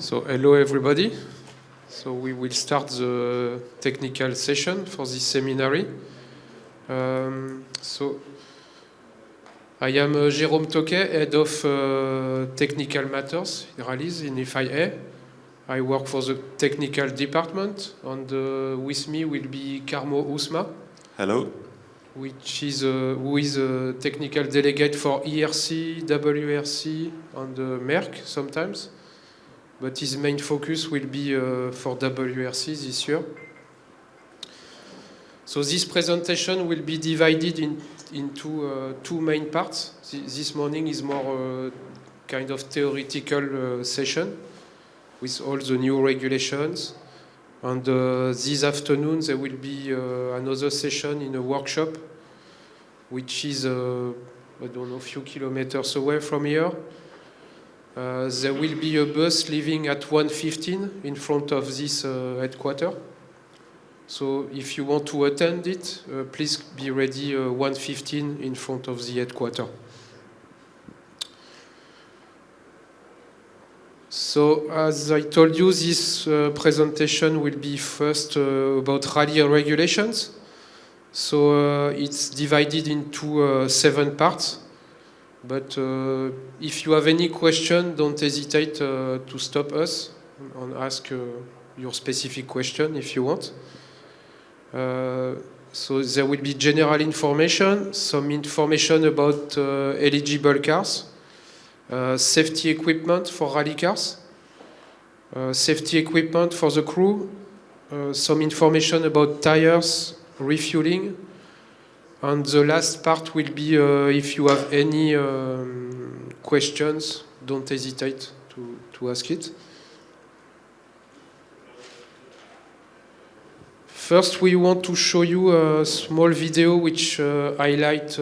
So hello everybody. So we will start the technical session for this seminary. So I am Jérôme Toquet, Head of Technical Matters in Rallies in FIA. I work for the technical department, and with me will be Carmo Ousma. Hello. Who is a technical delegate for ERC, WRC, and Merck sometimes. But his main focus will be for WRC this year. So this presentation will be divided into two main parts. This morning is more kind of theoretical session with all the new regulations. And this afternoon there will be another session in a workshop, which is, I don't know, a few kilometers away from here. There will be a bus leaving at 1:15 in front of this headquarters. So if you want to attend it, please be ready 1:15 in front of the headquarters. So as I told you, this presentation will be first about rally regulations. So it's divided into 7 parts. But if you have any question, don't hesitate to stop us and ask your specific question if you want. So there will be general information, some information about eligible cars, safety equipment for rally cars, safety equipment for the crew, some information about tires, refueling, and the last part will be if you have any questions, don't hesitate to ask it. First, we want to show you a small video which highlight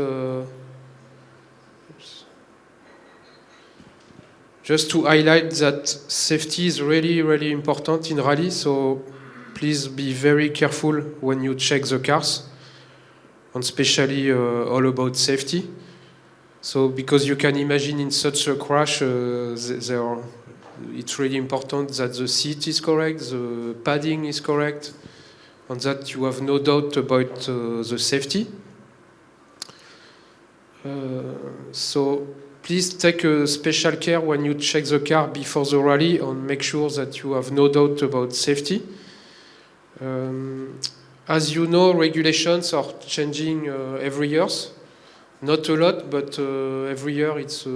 just to highlight that safety is really, really important in rally. So please be very careful when you check the cars, and especially all about safety. So because you can imagine in such a crash, it's really important that the seat is correct, the padding is correct, and that you have no doubt about the safety. So please take a special care when you check the car before the rally and make sure that you have no doubt about safety. As you know, regulations are changing every year. Not a lot, but every year it's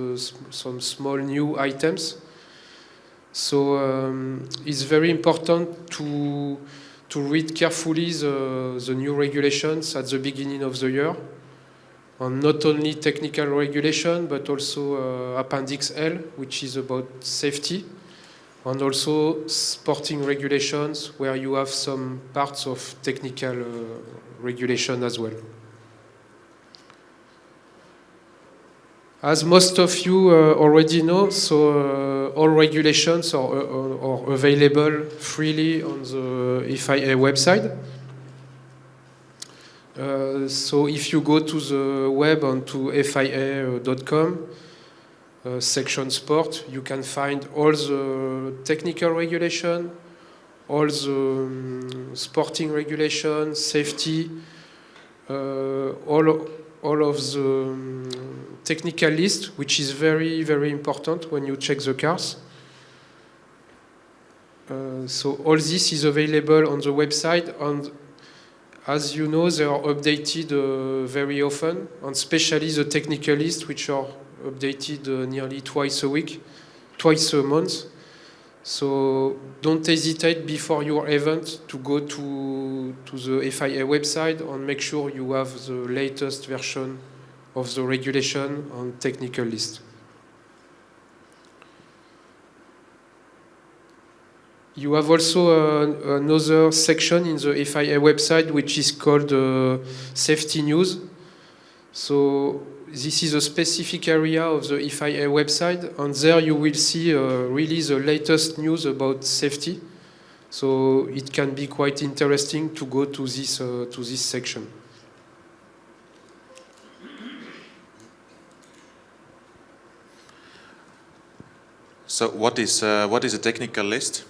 some small new items. So it's very important to read carefully the new regulations at the beginning of the year. And not only technical regulation, but also Appendix L, which is about safety. And also sporting regulations, where you have some parts of technical regulation as well. As most of you already know, so all regulations are available freely on the FIA website. So if you go to the web and to FIA.com, section sport, you can find all the technical regulation, all the sporting regulation, safety, all of the technical list, which is very, very important when you check the cars. So all this is available on the website, and as you know, they are updated very often, and especially the technical list, which are updated nearly twice a month. So don't hesitate before your event to go to the FIA website and make sure you have the latest version of the regulation and technical list. You have also another section in the FIA website which is called Safety News. So this is a specific area of the FIA website, and there you will see really the latest news about safety. So it can be quite interesting to go to this section. So what is a technical list?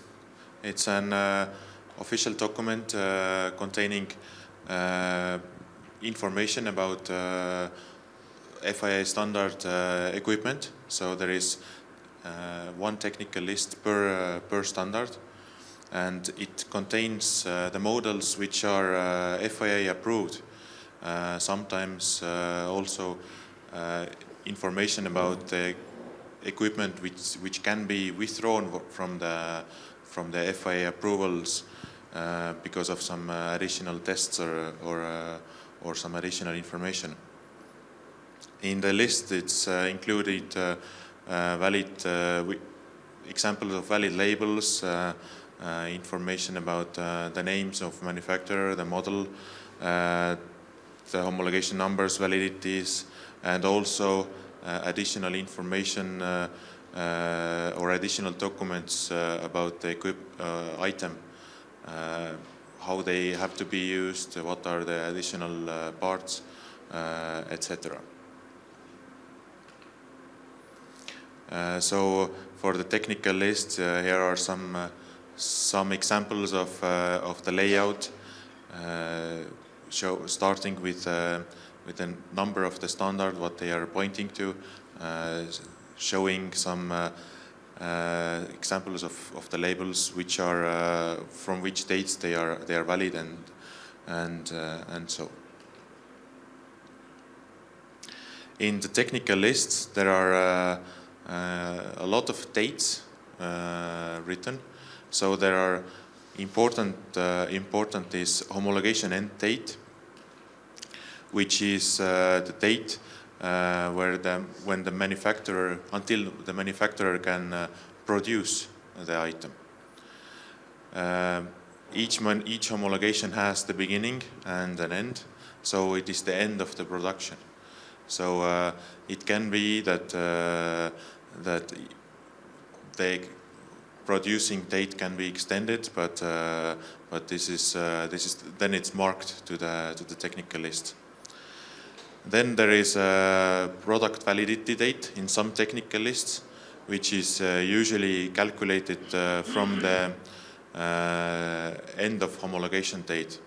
It's an official document containing information about FIA standard equipment. So there is one technical list per standard, and it contains the models which are FIA approved. Sometimes also information about the equipment which can be withdrawn from the FIA approvals because of some additional tests or some additional information. In the list, it's included valid examples of valid labels, information about the names of manufacturer, the model, the homologation numbers, validities, and also additional information or additional documents about the item, how they have to be used, what are the additional parts, etc. So for the technical list, here are some examples of the layout, starting with the number of the standard, what they are pointing to, showing some examples of the labels which are from which dates they are valid and so. In the technical lists, there are a lot of dates written. So there are important is homologation end date, which is the date when the manufacturer, until the manufacturer can produce the item. Each homologation has the beginning and an end, so it is the end of the production. So it can be that the producing date can be extended, but this is then it's marked to the technical list. Then there is a product validity date in some technical lists, which is usually calculated from the end of homologation date,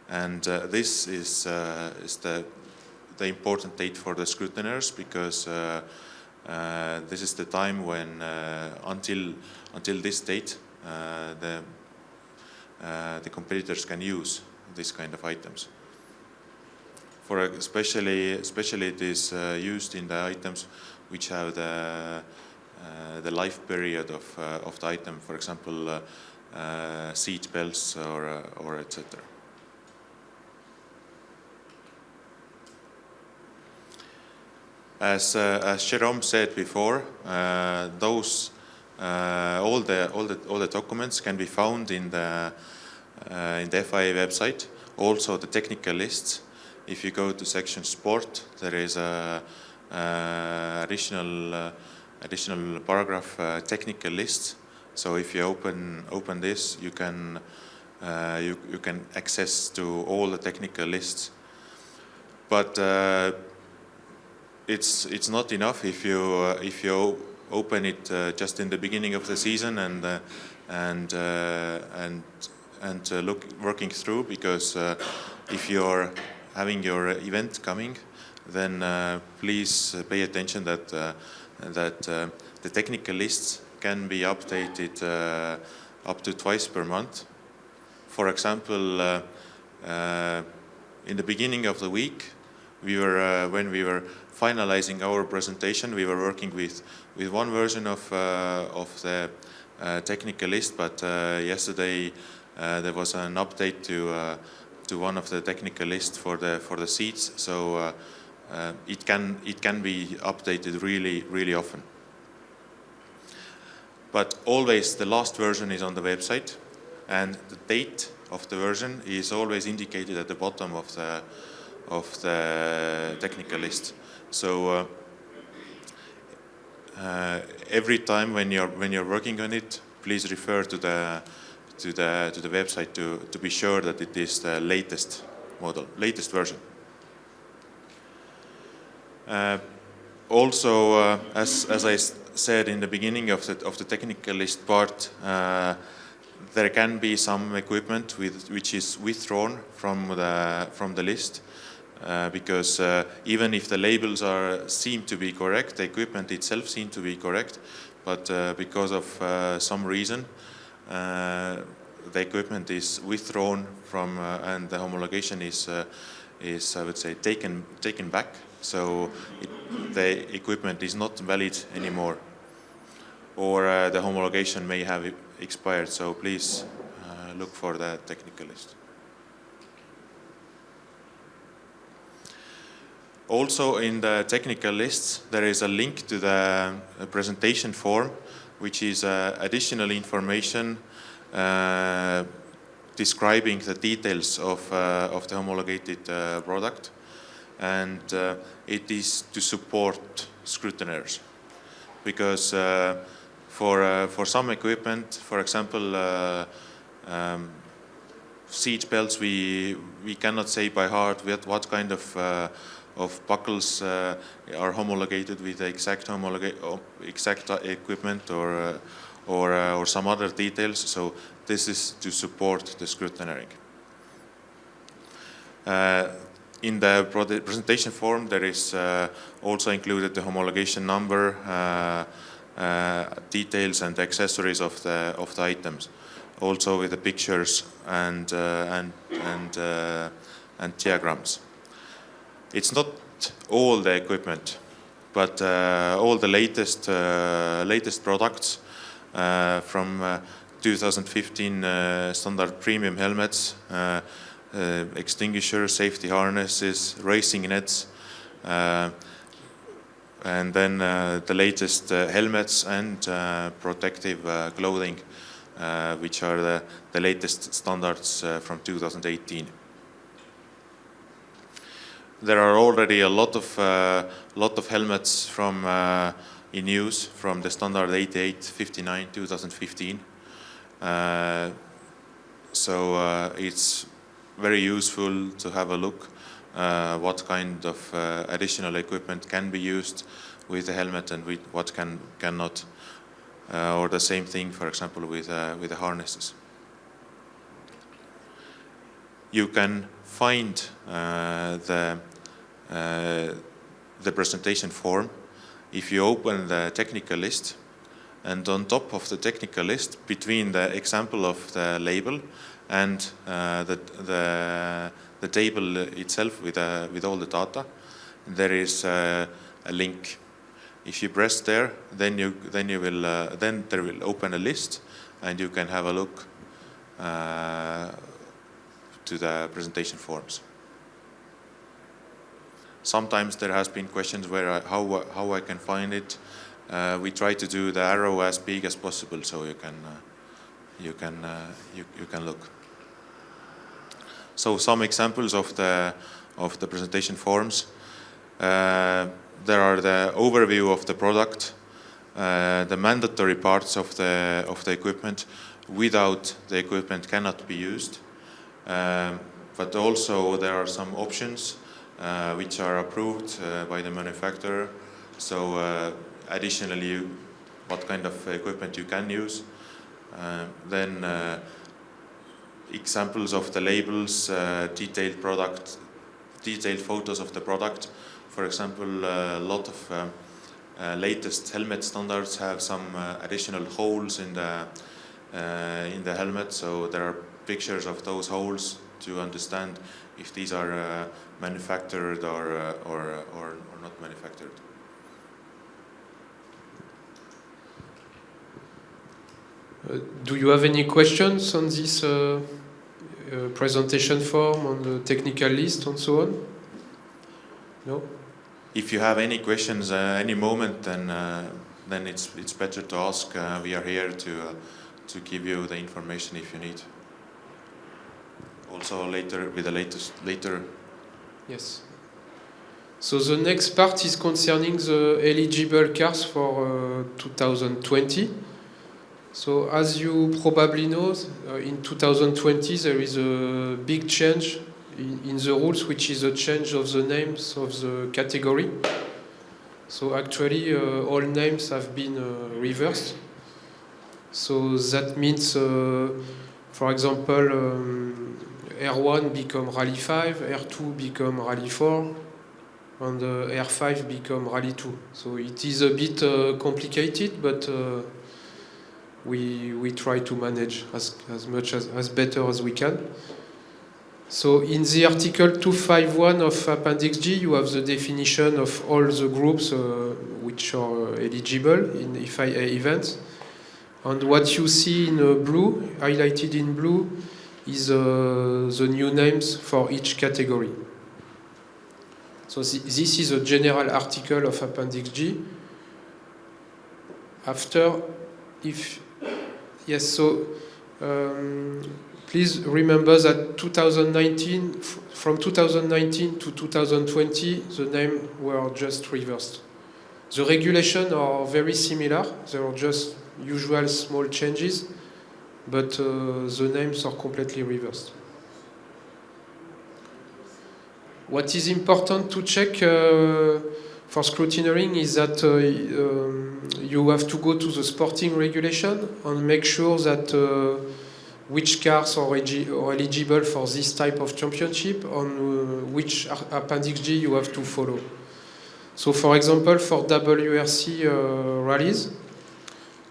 and this is the important date for the scrutineers, because this is the time when until this date the competitors can use this kind of items. For especially it is used in the items which have the life period of the item, for example seat belts or etc. As Jerome said before, those all the documents can be found in the FIA website. Also the technical lists. If you go to section sport, there is a additional paragraph, technical lists. So if you open this, you can access to all the technical lists. But it's not enough if you open it just in the beginning of the season and working through, because if you're having your event coming, then please pay attention that the technical lists can be updated up to twice per month. For example, in the beginning of the week, when we were finalizing our presentation, we were working with one version of the technical list, but yesterday there was an update to one of the technical lists for the seats, so it can be updated really often. But always the last version is on the website, and the date of the version is always indicated at the bottom of the technical list. So every time when you're working on it, please refer to the website to be sure that it is the latest version. Also, as said in the beginning of the technical list part, there can be some equipment which is withdrawn from the list because even if the labels seem to be correct, the equipment itself seems to be correct, but because of some reason, the equipment is withdrawn from and the homologation is I would say taken back. So the equipment is not valid anymore, or the homologation may have expired. So please look for the technical list. Also in the technical list, there is a link to the presentation form, which is additional information describing the details of the homologated product, and it is to support scrutineers, because for some equipment, for example, seat belts, we cannot say by heart what kind of buckles are homologated with the exact equipment or some other details. So this is to support the scrutineering. In the presentation form, there is also included the homologation number, details and accessories of the items, also with the pictures and diagrams. It's not all the equipment, but all the latest products from 2015 standard premium helmets, extinguishers, safety harnesses, racing nets, and then the latest helmets and protective clothing, which are the latest standards from 2018. There are already a lot of helmets from in use from the standard 8859 2015. So it's very useful to have a look what kind of additional equipment can be used with the helmet and with what cannot, or the same thing, for example, with the harnesses. You can find the presentation form if you open the technical list, and on top of the technical list, between the example of the label and the table itself with all the data, there is a link. If you press there, then there will open a list, and you can have a look to the presentation forms. Sometimes there has been questions where how I can find it. We try to do the arrow as big as possible, so you can look. So some examples of the presentation forms. There are the overview of the product, the mandatory parts of the equipment. Without the equipment cannot be used, but also there are some options which are approved by the manufacturer. So additionally, what kind of equipment you can use. Then examples of the labels, detailed photos of the product. For example, a lot of latest helmet standards have some additional holes in the helmet, so there are pictures of those holes to understand if these are manufactured or not manufactured. Do you have any questions on this presentation form, on the technical list and so on? No? If you have any questions any moment, then it's better to ask. We are here to give you the information if you need. Also later with the later. Yes. So the next part is concerning the eligible cars for 2020. So as you probably know, in 2020 there is a big change in the rules, which is a change of the names of the category. So actually, all names have been reversed. So that means, for example, R1 become Rally 5, R2 become Rally 4, and R5 become Rally 2. So it is a bit complicated, but we try to manage as much as better as we can. So in the article 251 of Appendix G, you have the definition of all the groups which are eligible in FIA events. And what you see in blue, highlighted in blue, is the new names for each category. So this is a general article of Appendix G. After, please remember that from 2019 to 2020, the names were just reversed. The regulations are very similar. They are just usual small changes, but the names are completely reversed. What is important to check for scrutineering is that you have to go to the sporting regulation and make sure that which cars are eligible for this type of championship and which Appendix G you have to follow. So for example, for WRC rallies,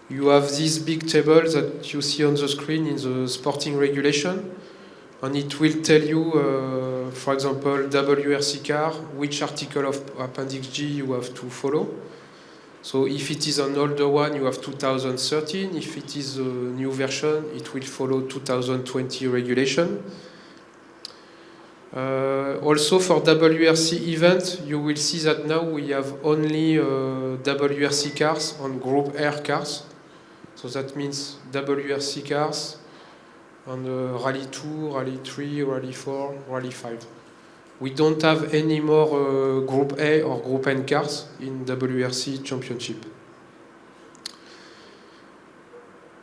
you have this big table that you see on the screen in the sporting regulation, and it will tell you, for example, WRC car, which article of Appendix G you have to follow. So if it is an older one, you have 2013. If it is a new version, it will follow 2020 regulation. Also for WRC event, you will see that now we have only WRC cars and Group R cars. So that means WRC cars and Rally 2, Rally 3, Rally 4, Rally 5. We don't have any more Group A or Group N cars in WRC Championship.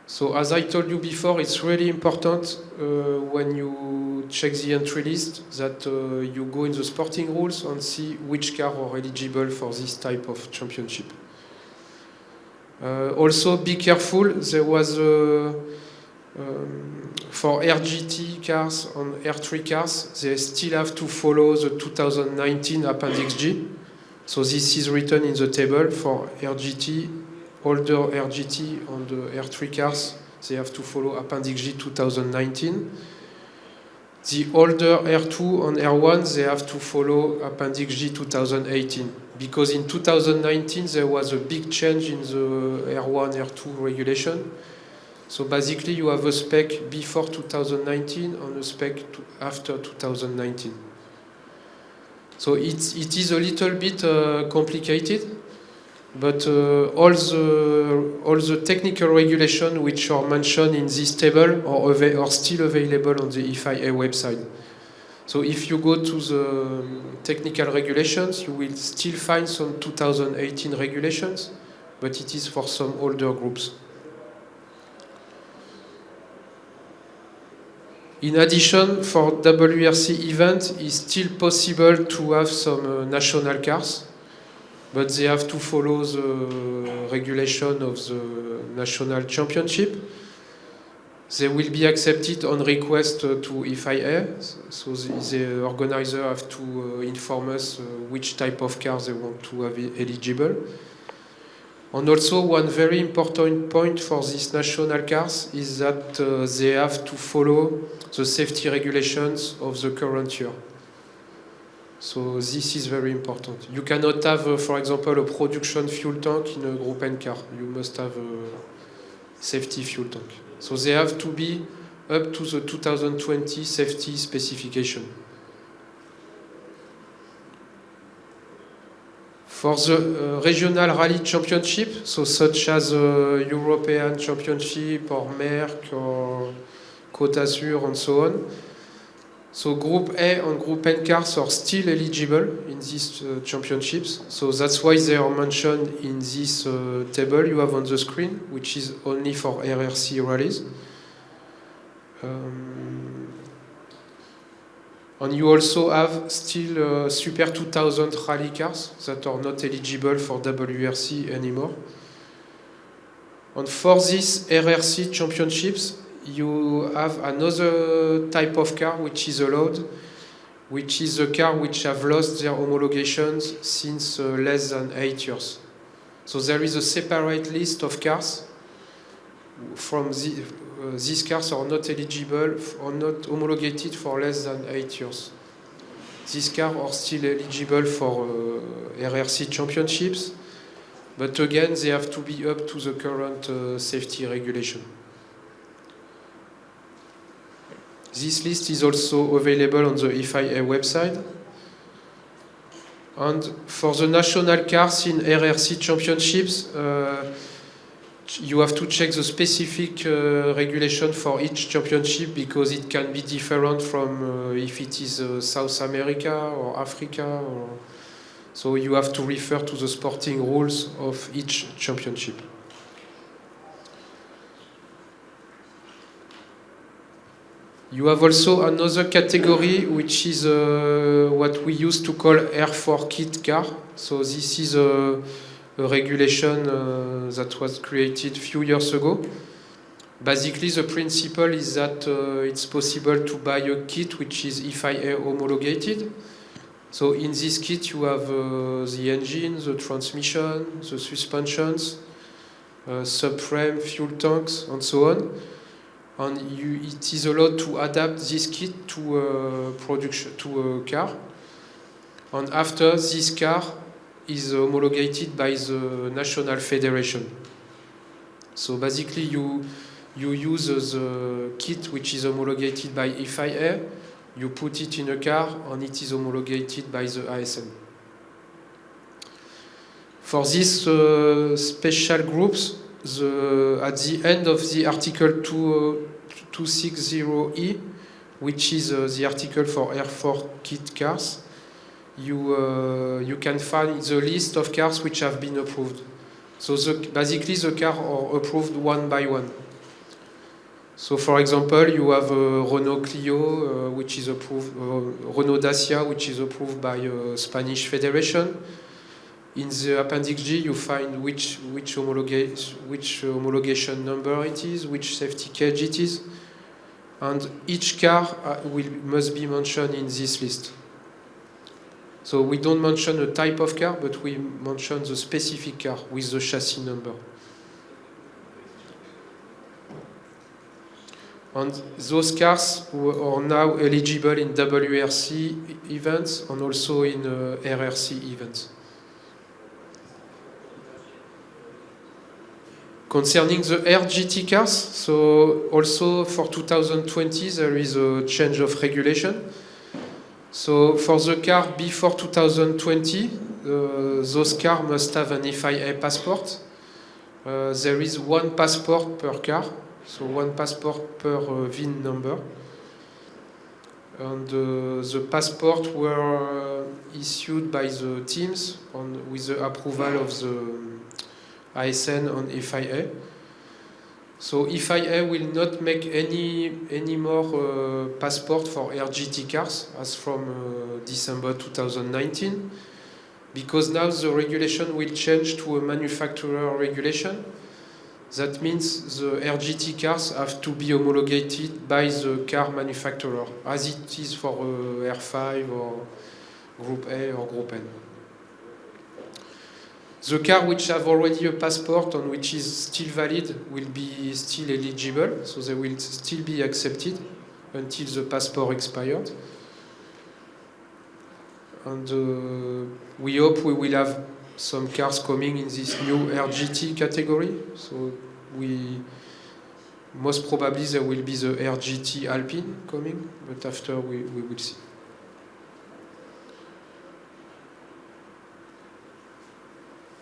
So as I told you before, it's really important when you check the entry list that you go in the sporting rules and see which cars are eligible for this type of championship. Also be careful, there was for RGT cars and R3 cars, they still have to follow the 2019 Appendix G. So this is written in the table for RGT, older RGT and R3 cars, they have to follow Appendix G 2019. The older R2 and R1, they have to follow Appendix G 2018. Because in 2019, there was a big change in the R1, R2 regulation. So basically, you have a spec before 2019 and a spec after 2019. So it is a little bit complicated, but all the technical regulations which are mentioned in this table are still available on the FIA website. So if you go to the technical regulations, you will still find some 2018 regulations, but it is for some older groups. In addition, for WRC event, it's still possible to have some national cars, but they have to follow the regulation of the national championship. They will be accepted on request to FIA, so the organizer have to inform us which type of cars they want to have eligible. And also one very important point for these national cars is that they have to follow the safety regulations of the current year. So this is very important. You cannot have, for example, a production fuel tank in a Group N car. You must have a safety fuel tank. So they have to be up to the 2020 safety specification. For the regional rally championship, so such as European Championship or Merck or Côte d'Azur and so on, so Group A and Group N cars are still eligible in these championships. So that's why they are mentioned in this table you have on the screen, which is only for RRC rallies. And you also have still Super 2000 rally cars that are not eligible for WRC anymore. And for these RRC championships, you have another type of car which is allowed, which is a car which have lost their homologations since less than 8 years. So there is a separate list of cars from these cars are not eligible or not homologated for less than 8 years. These cars are still eligible for RRC championships, but again, they have to be up to the current safety regulation. This list is also available on the FIA website. And for the national cars in RRC championships, you have to check the specific regulation for each championship because it can be different from if it is South America or Africa. So you have to refer to the sporting rules of each championship. You have also another category which is what we used to call R4 kit car. So this is a regulation that was created a few years ago. Basically, the principle is that it's possible to buy a kit which is FIA homologated. So in this kit, you have the engine, the transmission, the suspensions, subframe, fuel tanks, and so on. And it is allowed to adapt this kit to a car. And after this car is homologated by the national federation. So basically you use the kit which is homologated by FIA, you put it in a car and it is homologated by the ASN. For these special groups, at the end of the article 260E, which is the article for R4 kit cars, you can find the list of cars which have been approved. So basically the cars are approved one by one. So for example, you have Renault Clio, which is approved, Renault Dacia, which is approved by Spanish Federation. In the Appendix G, you find which homologation number it is, which safety cage it is, and each car must be mentioned in this list. So we don't mention a type of car, but we mention the specific car with the chassis number. And those cars are now eligible in WRC events and also in RRC events. Concerning the RGT cars, so also for 2020 there is a change of regulation. So for the car before 2020, those cars must have an FIA passport. There is one passport per car, so one passport per VIN number. And the passport were issued by the teams with the approval of the ASN and FIA. So FIA will not make any more passport for RGT cars as from December 2019, because now the regulation will change to a manufacturer regulation. That means the RGT cars have to be homologated by the car manufacturer, as it is for R5 or Group A or Group N. The car which have already a passport and which is still valid will be still eligible, so they will still be accepted until the passport expired. And we hope we will have some cars coming in this new RGT category. So most probably there will be the RGT Alpine coming, but after we will see.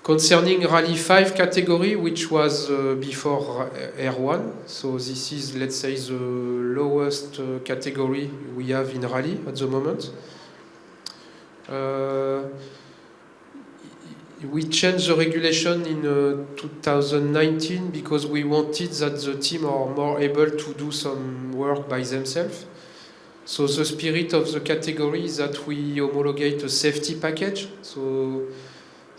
Concerning Rally 5 category, which was before R1, so this is, let's say, the lowest category we have in Rally at the moment. We changed the regulation in 2019 because we wanted that the team are more able to do some work by themselves. So the spirit of the category is that we homologate a safety package. So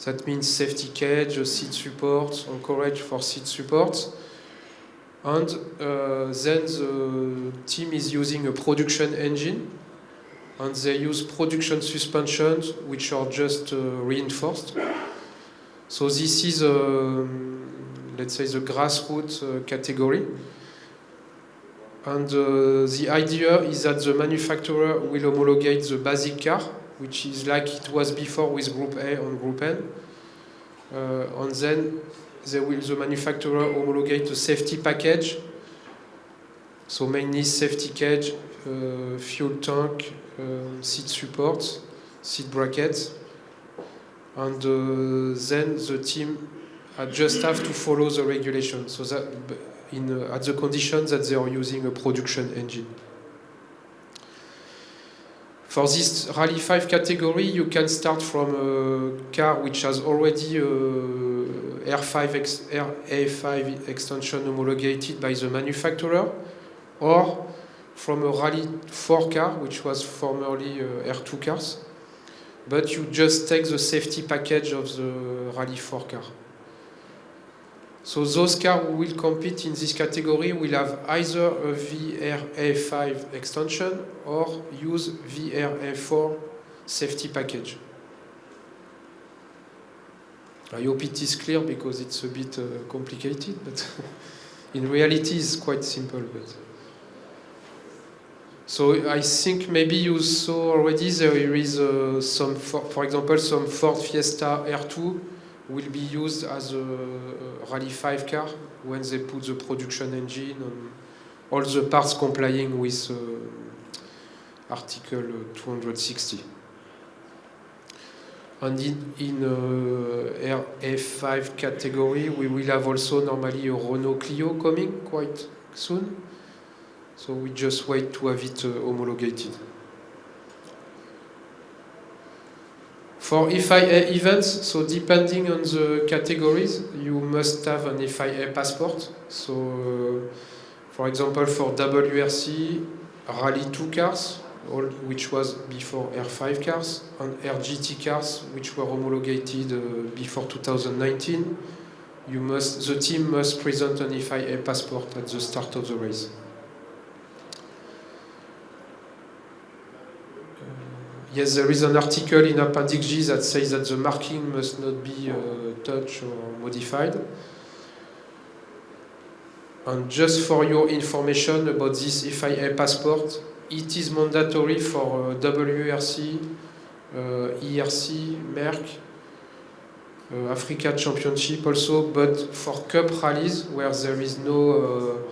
that means safety cage, seat support, encourage for seat support. And then the team is using a production engine, and they use production suspensions which are just reinforced. So this is, let's say, the grassroots category. And the idea is that the manufacturer will homologate the basic car, which is like it was before with Group A and Group N. And then the manufacturer homologate a safety package. So mainly safety cage, fuel tank, seat support, seat brackets. And then the team just have to follow the regulation. So that at the conditions that they are using a production engine. For this Rally 5 category, you can start from a car which has already A5 extension homologated by the manufacturer, or from a Rally 4 car, which was formerly R2 cars, but you just take the safety package of the Rally 4 car. So those cars who will compete in this category will have either a VRA5 extension or use VRA4 safety package. I hope it is clear because it's a bit complicated, but in reality it's quite simple. But so I think maybe you saw already there is some, for example, some Ford Fiesta R2 will be used as a Rally 5 car when they put the production engine and all the parts complying with Article 260. And in RF5 category, we will have also normally a Renault Clio coming quite soon. So we just wait to have it homologated. For FIA events, so depending on the categories, you must have an FIA passport. So, for example, for WRC, Rally 2 cars, which was before R5 cars, and RGT cars, which were homologated before 2019, the team must present an FIA passport at the start of the race. Yes, there is an article in Appendix G that says that the marking must not be touched or modified. And just for your information about this FIA passport, it is mandatory for WRC, ERC, Merck, Africa Championship also, but for Cup rallies where there is no,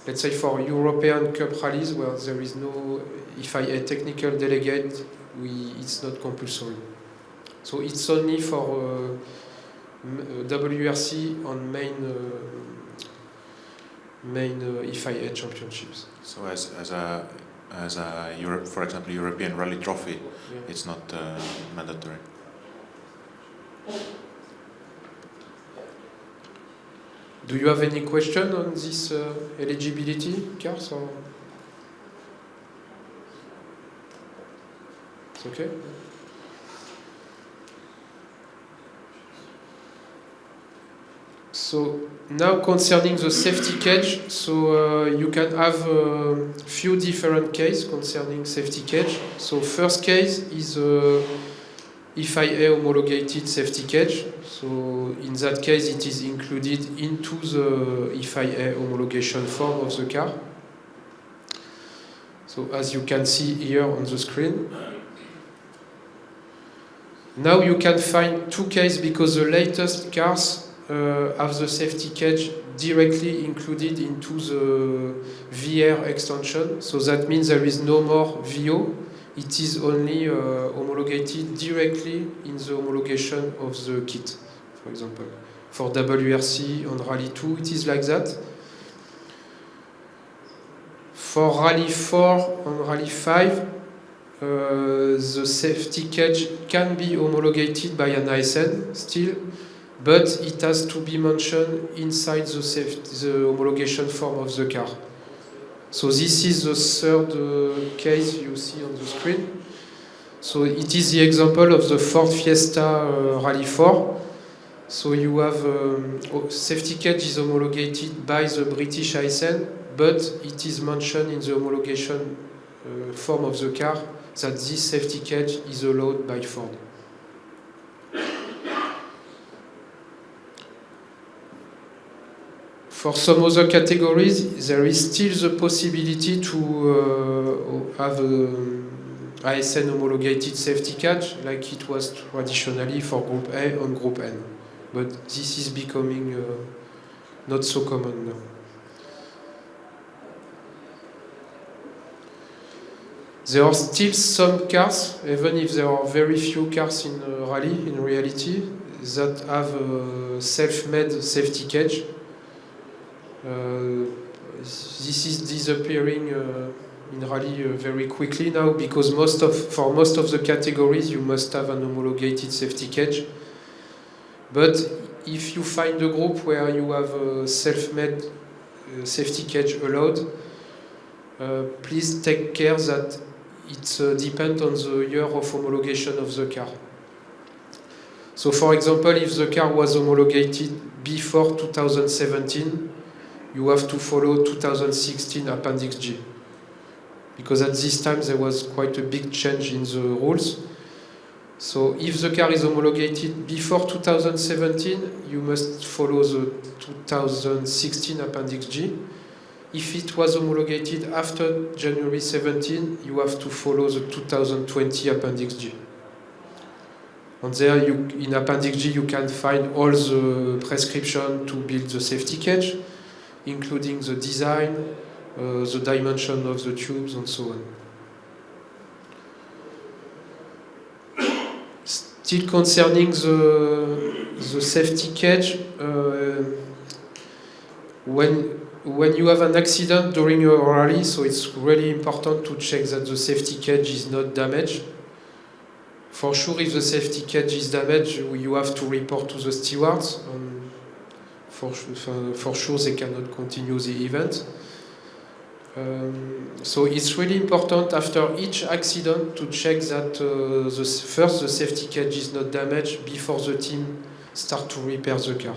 let's say for European Cup rallies where there is no FIA technical delegate, it's not compulsory. So it's only for WRC on main FIA championships. So as a Europe, for example, European Rally Trophy, yeah, it's not mandatory. Do you have any question on this eligibility, cars? Or? It's okay? So now concerning the safety cage, so you can have a few different cases concerning safety cage. So first case is FIA homologated safety cage. So in that case it is included into the FIA homologation form of the car. So as you can see here on the screen. Now you can find two cases because the latest cars have the safety cage directly included into the VR extension. So that means there is no more VO. It is only homologated directly in the homologation of the kit, for example. For WRC on Rally 2, it is like that. For Rally 4 and Rally 5, the safety cage can be homologated by an ASN still, but it has to be mentioned inside the homologation form of the car. So this is the third case you see on the screen. So it is the example of the Ford Fiesta Rally 4. So you have safety cage is homologated by the British ISN, but it is mentioned in the homologation form of the car that this safety cage is allowed by Ford. For some other categories, there is still the possibility to have ISN homologated safety cage, like it was traditionally for Group A and Group N. But this is becoming not so common now. There are still some cars, even if there are very few cars in rally in reality, that have a self-made safety cage. This is disappearing in rally very quickly now because for most of the categories you must have an homologated safety cage. But if you find a group where you have a self-made safety cage allowed, please take care that it depends on the year of homologation of the car. So for example, if the car was homologated before 2017, you have to follow 2016 Appendix G. Because at this time there was quite a big change in the rules. So if the car is homologated before 2017, you must follow the 2016 Appendix G. If it was homologated after January 17, you have to follow the 2020 Appendix G. And there, in Appendix G, you can find all the prescription to build the safety cage, including the design, the dimension of the tubes, and so on. Still concerning the safety cage, when you have an accident during a rally, so it's really important to check that the safety cage is not damaged. For sure, if the safety cage is damaged, you have to report to the stewards. For sure, they cannot continue the event. So it's really important after each accident to check that the safety cage is not damaged before the team start to repair the car.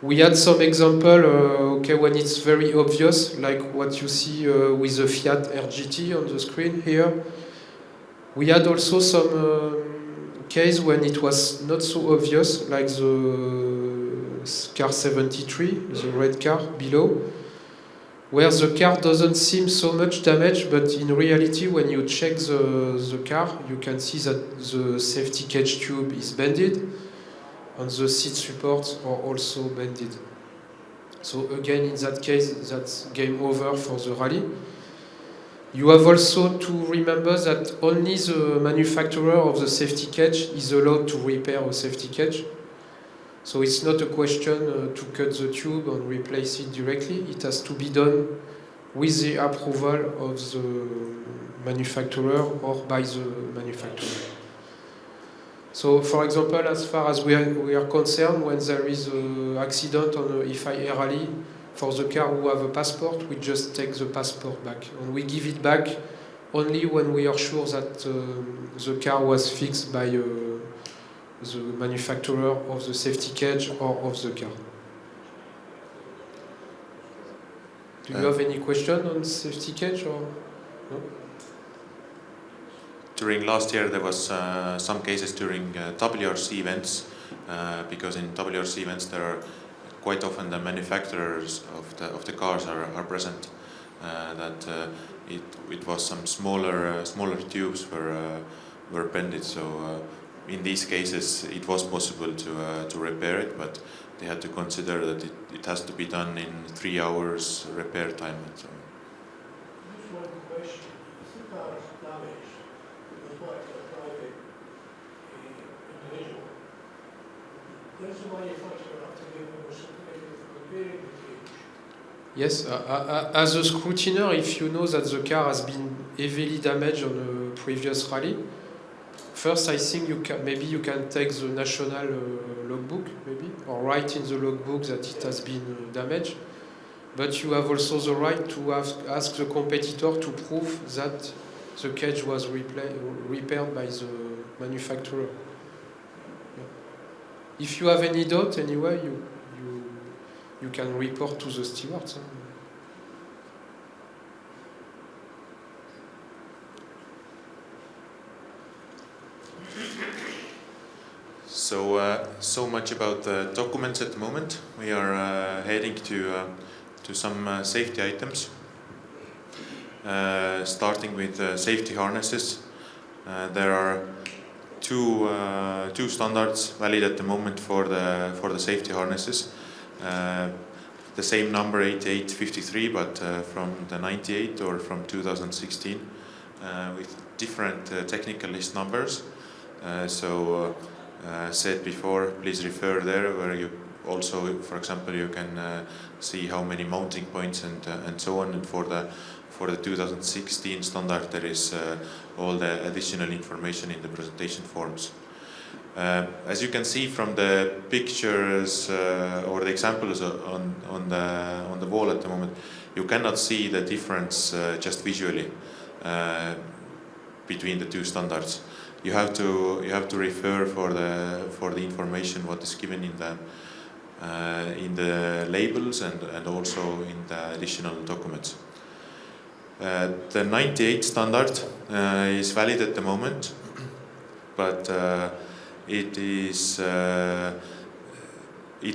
We had some example, when it's very obvious, like what you see with the Fiat RGT on the screen here. We had also some case when it was not so obvious, like the car 73, the red car below, where the car doesn't seem so much damaged, but in reality, when you check the car, you can see that the safety cage tube is bended, and the seat supports are also bended. So again, in that case, that's game over for the rally. You have also to remember that only the manufacturer of the safety cage is allowed to repair a safety cage. So it's not a question to cut the tube and replace it directly. It has to be done with the approval of the manufacturer or by the manufacturer. So, for example, as far as we are concerned, when there is an accident on a FIA rally, for the car who have a passport, we just take the passport back. And we give it back only when we are sure that the car was fixed by the manufacturer of the safety cage or of the car. Do you have any question on safety cage or no? During last year, there was some cases during WRC events, because in WRC events there are quite often the manufacturers of the cars are present. It was some smaller tubes were bended. So in these cases, it was possible to repair it, but they had to consider that it has to be done in 3 hours repair time and so on. Just one question. If the car is damaged, it was bought for a private individual, does the manufacturer have to give them a certificate for repairing the cage? Yes, as a scrutiner, if you know that the car has been heavily damaged on a previous rally, first I think maybe you can take the national logbook, maybe, or write in the logbook that it has been damaged. but you have also the right to ask the competitor to prove that the cage was repaired by the manufacturer. Yeah. If you have any doubt, anyway, you can report to the stewards. Huh? So much about the documents at the moment. We are heading to some safety items. Starting with safety harnesses. There are two standards valid at the moment for the safety harnesses. The same number 8853, but from the 98 or from 2016, with different technical list numbers. Said before, please refer there, where you also, for example, you can see how many mounting points and so on. And for the 2016 standard, there is all the additional information in the presentation forms. As you can see from the pictures or the examples on the wall at the moment, you cannot see the difference just visually between the two standards. You have to refer for the information what is given in the labels and also in the additional documents. The 98 standard is valid at the moment, but it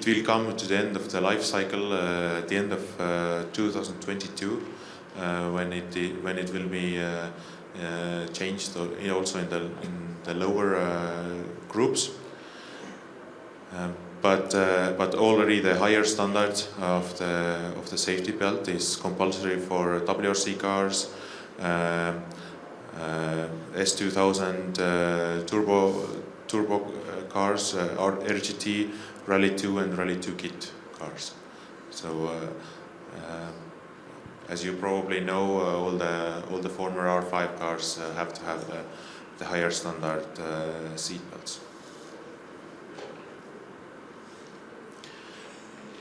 will come to the end of the life cycle at the end of 2022 when it will be changed also in the lower groups. But already the higher standard of the safety belt is compulsory for WRC cars, S2000 turbo cars, RGT, Rally 2 and Rally 2 kit cars. So as you probably know, all the former R5 cars have to have the higher standard seat belts.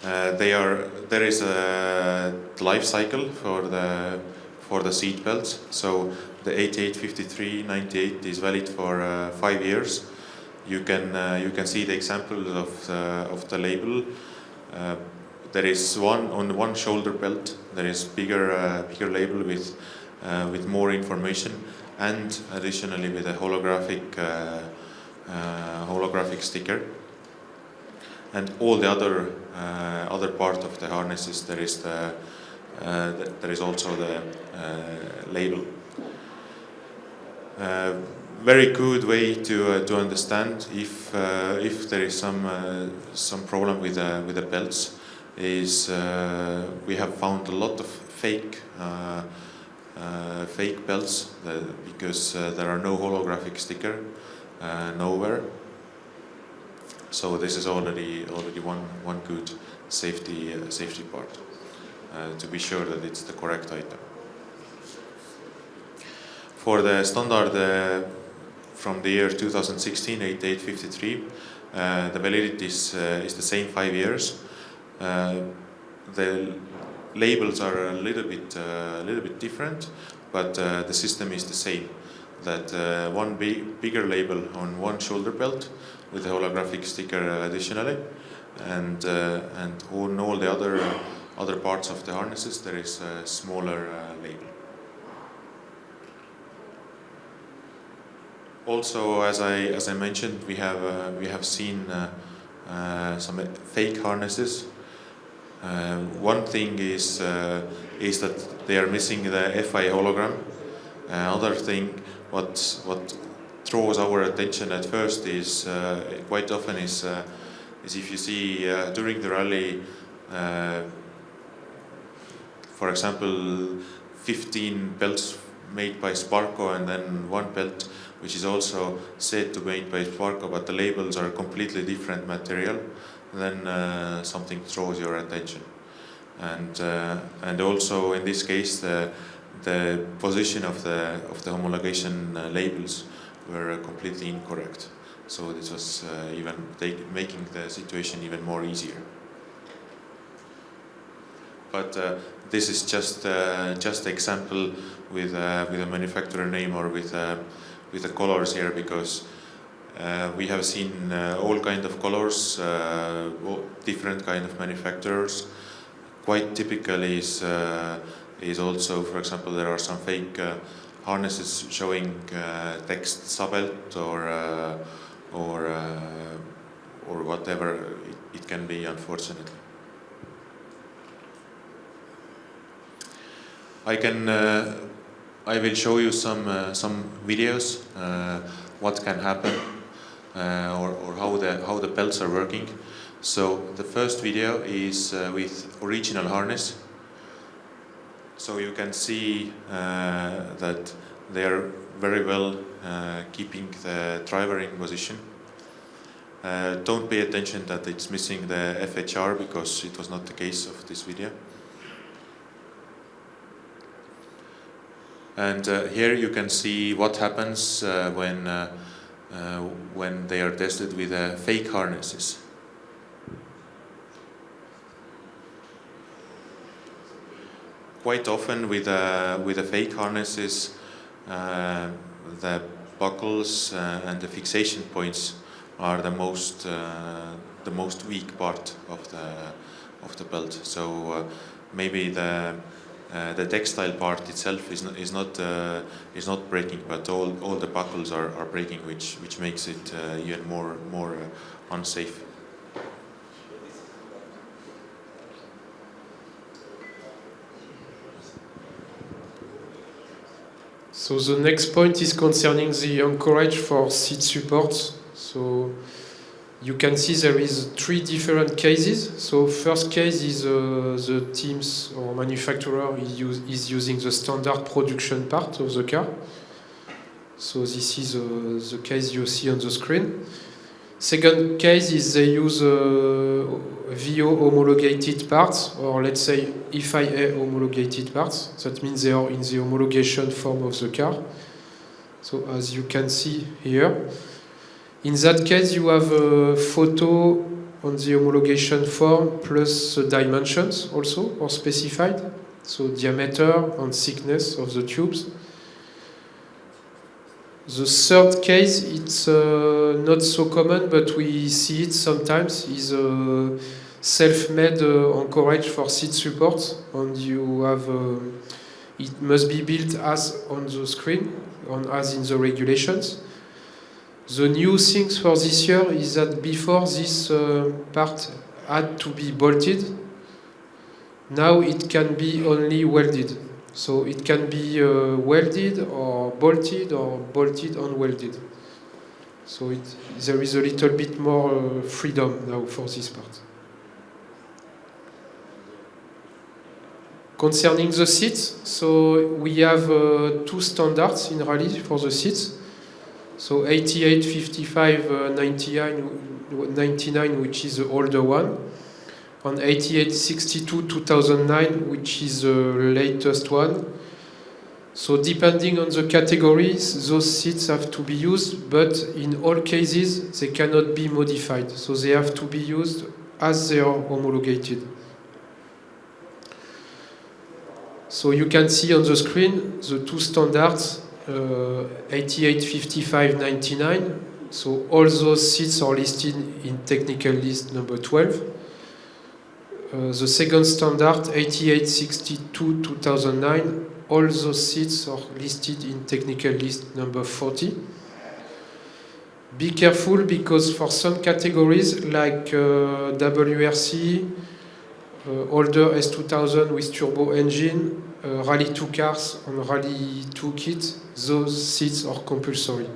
There is a life cycle for the seat belts. So the 8853 98 is valid for 5 years. You can see the example of the label. There is on one shoulder belt. There is bigger label with more information, and additionally with a holographic sticker. And all the other part of the harnesses, there is also the label. Very good way to understand if there is some problem with the belts is we have found a lot of fake belts because there are no holographic sticker nowhere. So this is already one good safety part to be sure that it's the correct item. For the standard from the year 2016 8853, the validity is the same 5 years. The labels are a little bit different, but the system is the same. That one bigger label on one shoulder belt with a holographic sticker additionally, and on all the other parts of the harnesses there is a smaller label. Also, as I mentioned, we have seen some fake harnesses. One thing is that they are missing the FI hologram. Other thing, what draws our attention at first is quite often is if you see during the rally, for example, 15 belts made by Sparco and then one belt which is also said to be made by Sparco, but the labels are completely different material, then something draws your attention. And also in this case the position of the homologation labels were completely incorrect. So this was making the situation even more easier. but this is just example with a manufacturer name or with the colors here, because we have seen all kind of colors, different kind of manufacturers. Quite typical is also, for example, there are some fake harnesses showing text Sabelt or whatever it can be, unfortunately. I will show you some videos what can happen or how the belts are working. So the first video is with original harness. So you can see that they are very well keeping the driver in position. Don't pay attention that it's missing the FHR, because it was not the case of this video. And here you can see what happens when they are tested with fake harnesses. Quite often with the fake harnesses, the buckles and the fixation points are the most weak part of the belt. So maybe the textile part itself is not breaking, but all the buckles are breaking, which makes it even more unsafe. So the next point is concerning the anchorage for seat supports. So you can see there is 3 different cases. So first case is the teams or manufacturer is using the standard production part of the car. So this is the case you see on the screen. Second case is they use VO homologated parts, or let's say FIA homologated parts. That means they are in the homologation form of the car. So as you can see here, in that case you have a photo on the homologation form plus the dimensions also are specified. So diameter and thickness of the tubes. The third case, it's not so common, but we see it sometimes, is a self-made anchorage for seat support, and you have it must be built as on the screen, as in the regulations. The new things for this year is that before this part had to be bolted, now it can be only welded. So it can be welded or bolted and welded. So there is a little bit more freedom now for this part. Concerning the seats, so we have 2 standards in rally for the seats. So 88, 55, 99, which is the older one. On 8862 2009, which is the latest one. So depending on the categories, those seats have to be used, but in all cases they cannot be modified. So they have to be used as they are homologated. So you can see on the screen the 2 standards, 88, 55, 99. So all those seats are listed in technical list number 12. The second standard, 8862 2009, all those seats are listed in technical list number 40. Be careful, because for some categories like WRC, older S2000 with turbo engine, Rally 2 cars and Rally 2 kit, those seats are compulsory.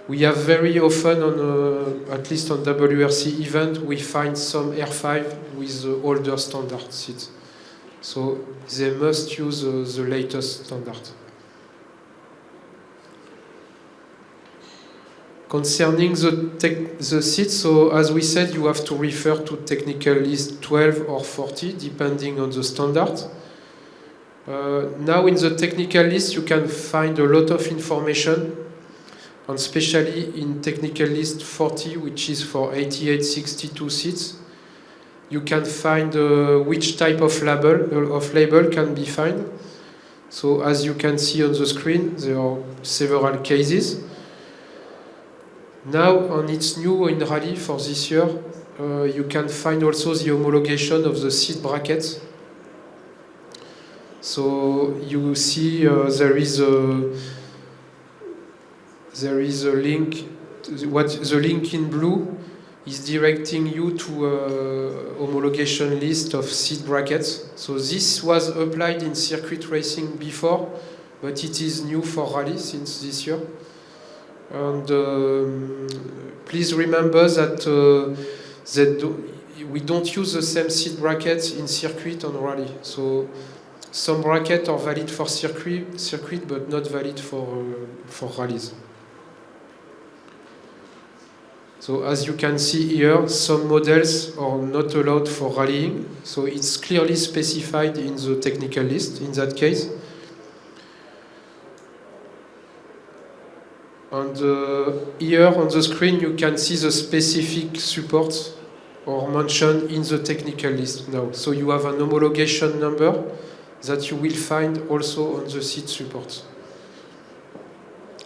We have very often, at least on WRC event, we find some R5 with the older standard seats. So they must use the latest standard. Concerning the seats, so as we said, you have to refer to technical list 12 or 40, depending on the standard. Now in the technical list, you can find a lot of information, and especially in technical list 40, which is for 8862 seats. you can find which type of label can be found. So as you can see on the screen, there are several cases. Now, and it's new in Rally for this year, you can find also the homologation of the seat brackets. So you see there is a link. The link in blue is directing you to a homologation list of seat brackets. So this was applied in circuit racing before, but it is new for Rally since this year. And please remember that we don't use the same seat brackets in circuit and Rally. So some brackets are valid for circuit but not valid for rallies. So as you can see here, some models are not allowed for rallying. So it's clearly specified in the technical list in that case. And here on the screen you can see the specific supports or mentioned in the technical list now. So you have an homologation number that you will find also on the seat supports.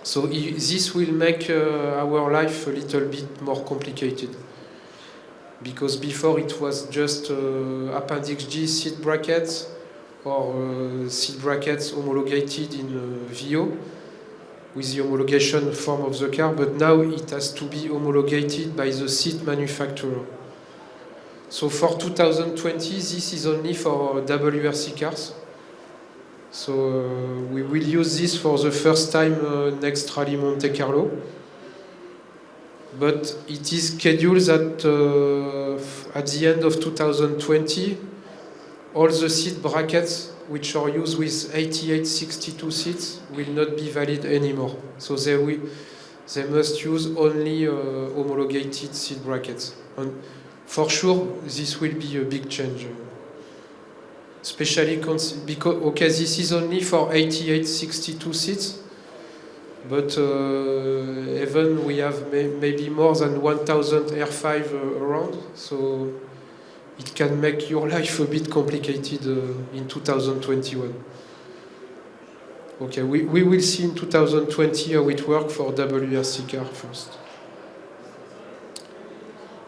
So this will make our life a little bit more complicated. Because before it was just Appendix G seat brackets or seat brackets homologated in VO with the homologation form of the car, but now it has to be homologated by the seat manufacturer. So for 2020, this is only for WRC cars. So we will use this for the first time next Rally Monte Carlo. But it is scheduled that at the end of 2020, all the seat brackets which are used with 8862 seats will not be valid anymore. So they must use only homologated seat brackets. And for sure, this will be a big change. Especially because, okay, this is only for 8862 seats, but even we have maybe more than 1000 R5 around, so it can make your life a bit complicated in 2021. Okay, we will see in 2020 how it works for WRC car first.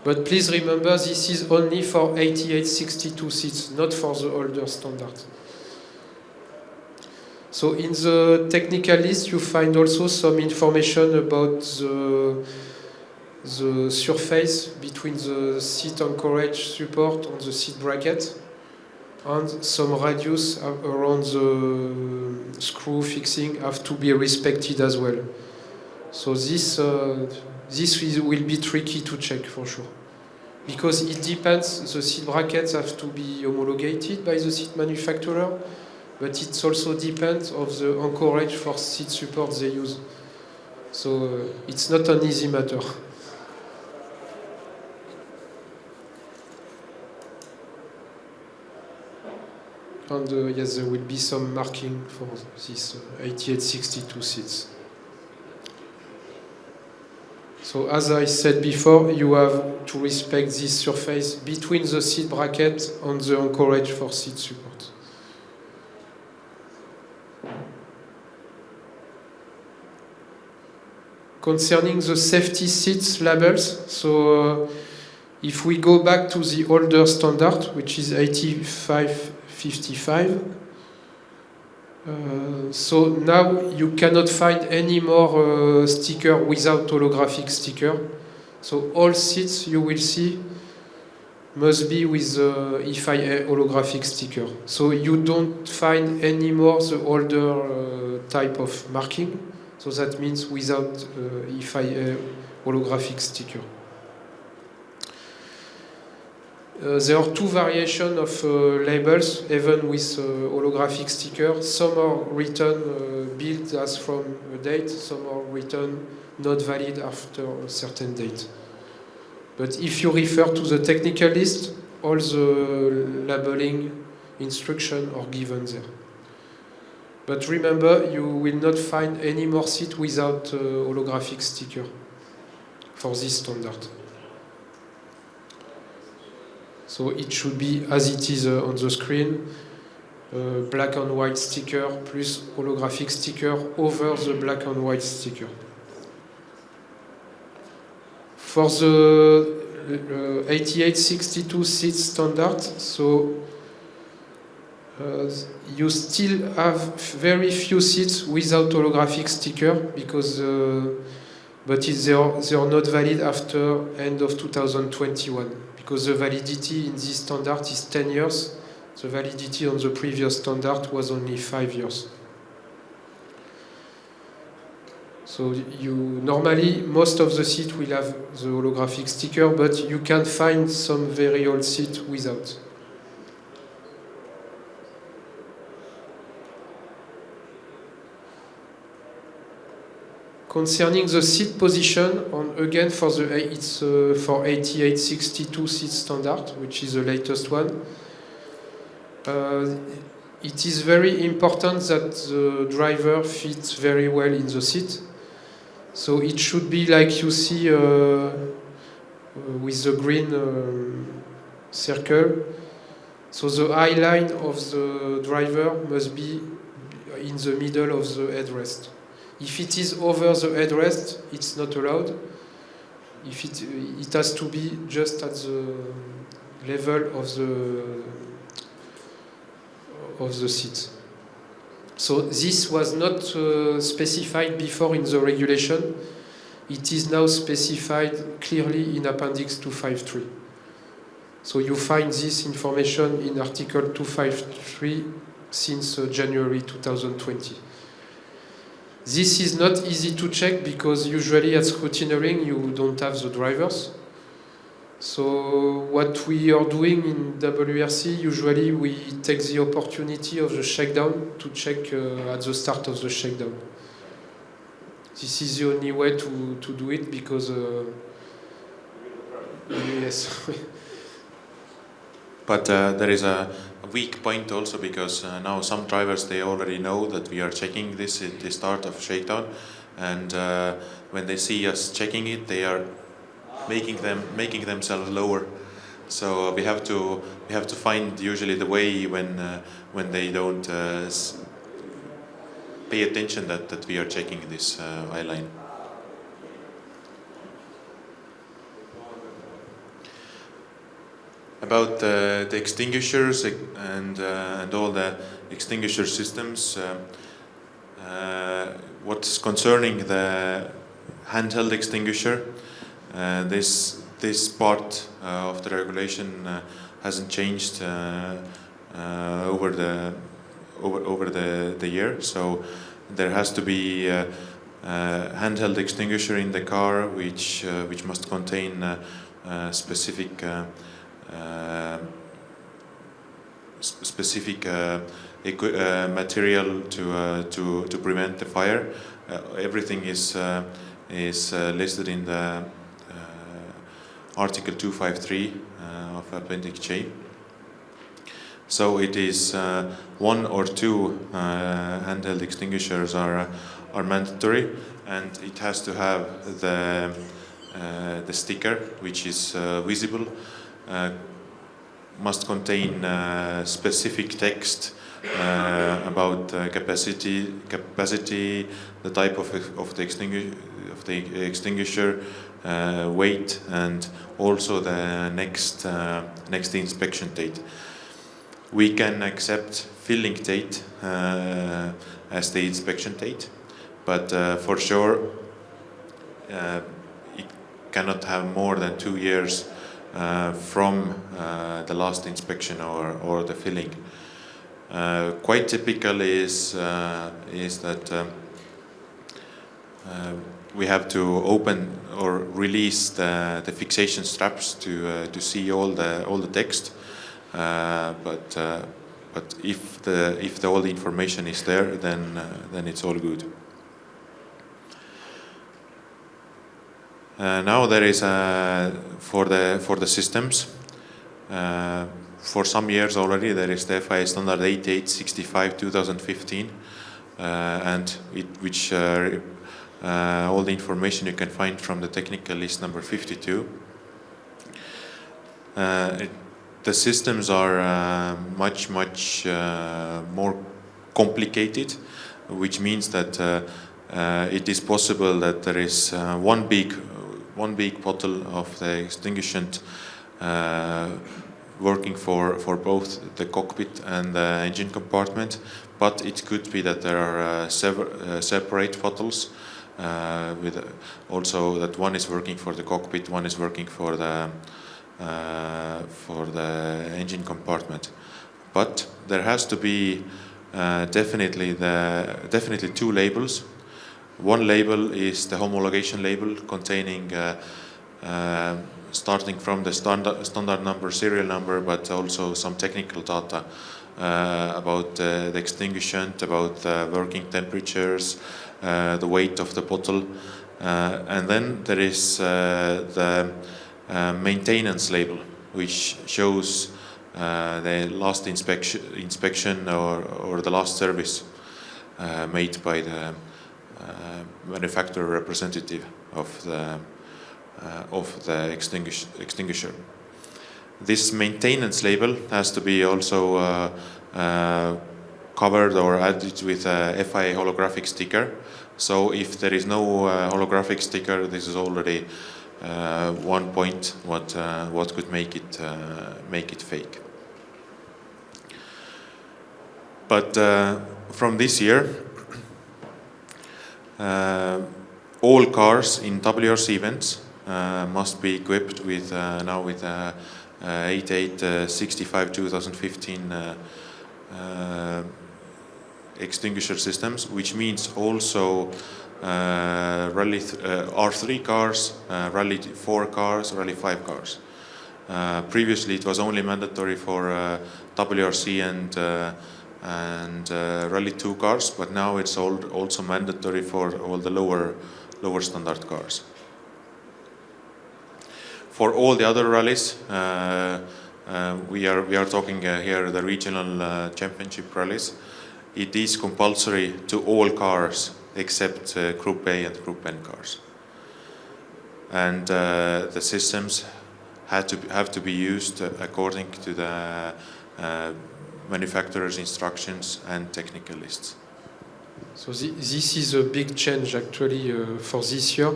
But please remember, this is only for 8862 seats, not for the older standard. So in the technical list, you find also some information about the surface between the seat anchorage support and the seat bracket, and some radius around the screw fixing have to be respected as well. So this will be tricky to check for sure. Because it depends, the seat brackets have to be homologated by the seat manufacturer, but it also depends on the anchorage for seat support they use. So it's not an easy matter. And yes, there will be some marking for these 8862 seats. So as I said before, you have to respect this surface between the seat bracket and the anchorage for seat support. Concerning the safety seats labels, so if we go back to the older standard, which is 8555, so now you cannot find any more sticker without holographic sticker. So all seats you will see must be with EFIA holographic sticker. So you don't find any more the older type of marking. So that means without EFIA holographic sticker. There are two variations of labels, even with holographic sticker. Some are written built as from a date, some are written not valid after a certain date. But if you refer to the technical list, all the labeling instructions are given there. But remember, you will not find any more seat without holographic sticker for this standard. So it should be as it is on the screen, black and white sticker plus holographic sticker over the black and white sticker. For the 8862 seat standard, so you still have very few seats without holographic sticker because they are not valid after end of 2021 because the validity in this standard is 10 years. The validity on the previous standard was only 5 years. So normally most of the seats will have the holographic sticker, but you can find some very old seats without. Concerning the seat position, again it's for 8862 seat standard, which is the latest one. It is very important that the driver fits very well in the seat. So it should be like you see with the green circle. So the eye line of the driver must be in the middle of the headrest. If it is over the headrest, it's not allowed. If it has to be just at the level of the seat. So this was not specified before in the regulation. It is now specified clearly in Appendix 253. So you find this information in Article 253 since January 2020. This is not easy to check because usually at scrutineering you don't have the drivers. So what we are doing in WRC, usually we take the opportunity of the shakedown to check at the start of the shakedown. This is the only way to do it because yes. But there is a weak point also because now some drivers, they already know that we are checking this at the start of shakedown, and when they see us checking it, they are making themselves lower. So we have to find usually the way when they don't pay attention that we are checking this eye line. About the extinguishers and all the extinguisher systems, what's concerning the handheld extinguisher, this part of the regulation hasn't changed over the year. So there has to be a handheld extinguisher in the car, which must contain specific material to prevent the fire. Everything is listed in the Article 253 of Appendix J. So it is one or two handheld extinguishers are mandatory, and it has to have the sticker, which is visible. Must contain specific text about capacity, the type of the extinguisher, weight, and also the next inspection date. We can accept filling date as the inspection date, but for sure it cannot have more than 2 years from the last inspection or the filling. Quite typical is that we have to open or release the fixation straps to see all the text, but if all the information is there, then it's all good. Now there is for the systems. For some years already there is the FIA standard 8865 2015, and which all the information you can find from the technical list number 52. the systems are much more complicated, which means that it is possible that there is one big bottle of the extinguishant working for both the cockpit and the engine compartment, but it could be that there are separate bottles with also that one is working for the cockpit, one is working for the engine compartment. But there has to be definitely two labels. One label is the homologation label containing starting from the standard number, serial number, but also some technical data about the extinguishant, about the working temperatures, the weight of the bottle, and then there is the maintenance label, which shows the last inspection or the last service made by the manufacturer representative of the extinguisher. This maintenance label has to be also covered or added with a FIA holographic sticker. So if there is no holographic sticker, this is already one point what could make it fake. But from this year, all cars in WRC events must be equipped with now with 8865 2015 extinguisher systems, which means also Rally R3 cars, Rally 4 cars, Rally 5 cars. Previously, it was only mandatory for WRC and Rally 2 cars, but now it's also mandatory for all the lower standard cars. For all the other rallies, we are talking here the regional championship rallies. It is compulsory to all cars except Group A and Group N cars, and the systems have to be used according to the manufacturer's instructions and technical lists. So this is a big change actually for this year,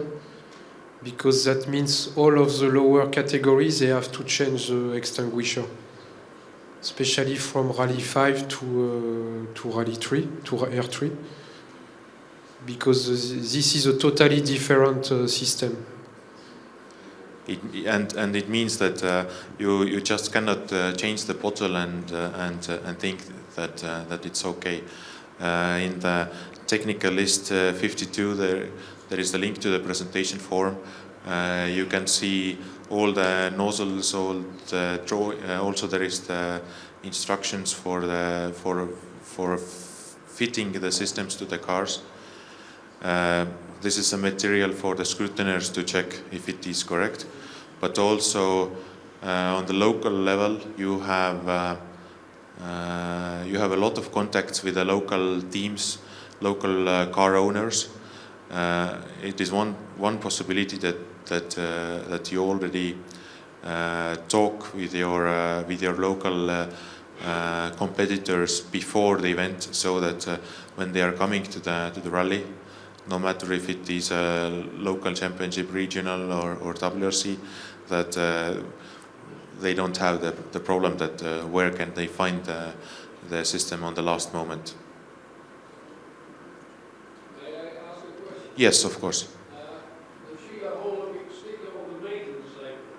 because that means all of the lower categories, they have to change the extinguisher, especially from Rally 5 to Rally 3, to R3, because this is a totally different system. And it means that you just cannot change the bottle and think that it's okay. In the technical list 52, there is the link to the presentation form. You can see all the nozzles, also there is the instructions for fitting the systems to the cars. This is a material for the scrutineers to check if it is correct, but also on the local level you have a lot of contacts with the local teams, local car owners. It is one possibility that you already talk with your local competitors before the event, so that when they are coming to the rally, no matter if it is a local championship, regional or WRC, that they don't have the problem that where can they find the system on the last moment. May I ask a question? Yes, of course. The FIA holographic sticker on the maintenance label,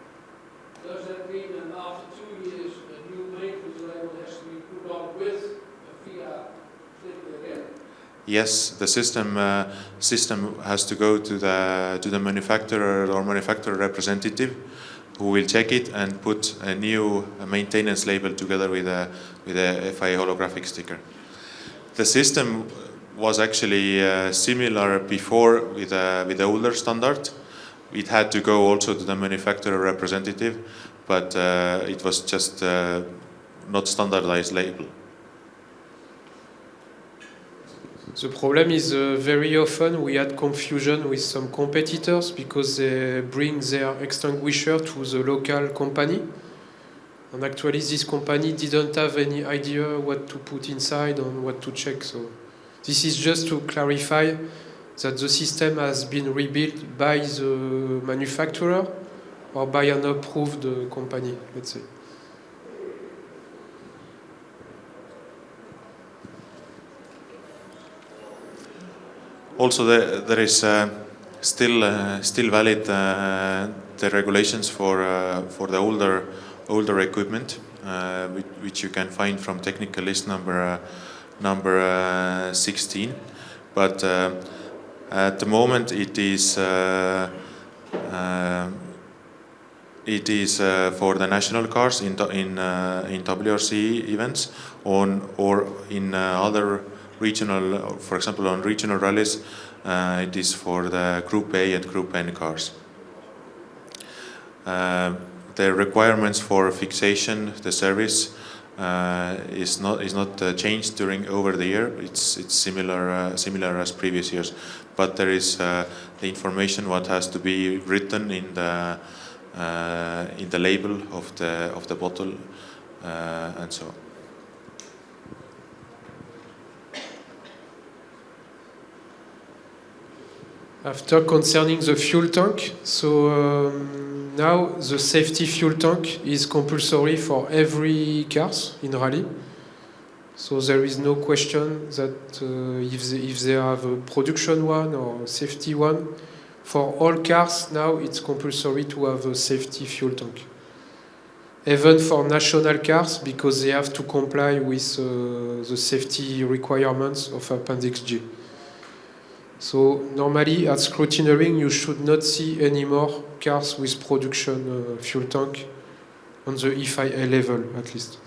does that mean that after 2 years a new maintenance label has to be put on with a FIA sticker again? Yes, the system has to go to the manufacturer or manufacturer representative, who will check it and put a new maintenance label together with a FIA holographic sticker. The system was actually similar before with the older standard. It had to go also to the manufacturer representative, but it was just not standardized label. The problem is very often we had confusion with some competitors because they bring their extinguisher to the local company, And actually, this company didn't have any idea what to put inside and what to check. So this is just to clarify that the system has been rebuilt by the manufacturer or by an approved company, let's say. Also, there is still valid the regulations for the older equipment, which you can find from technical list number 16. But at the moment, it is for the national cars in WRC events or in other regional, for example, on regional rallies, it is for the Group A and Group N cars. The requirements for fixation, the service, is not changed over the year. It's similar as previous years, but there is the information what has to be written in the label of the bottle and so on. After concerning the fuel tank, so now the safety fuel tank is compulsory for every cars in rally. So there is no question that if they have a production one or a safety one, for all cars now it's compulsory to have a safety fuel tank. Even for national cars, because they have to comply with the safety requirements of Appendix G. So normally at scrutineering you should not see any more cars with production fuel tank on the EFIA level at least.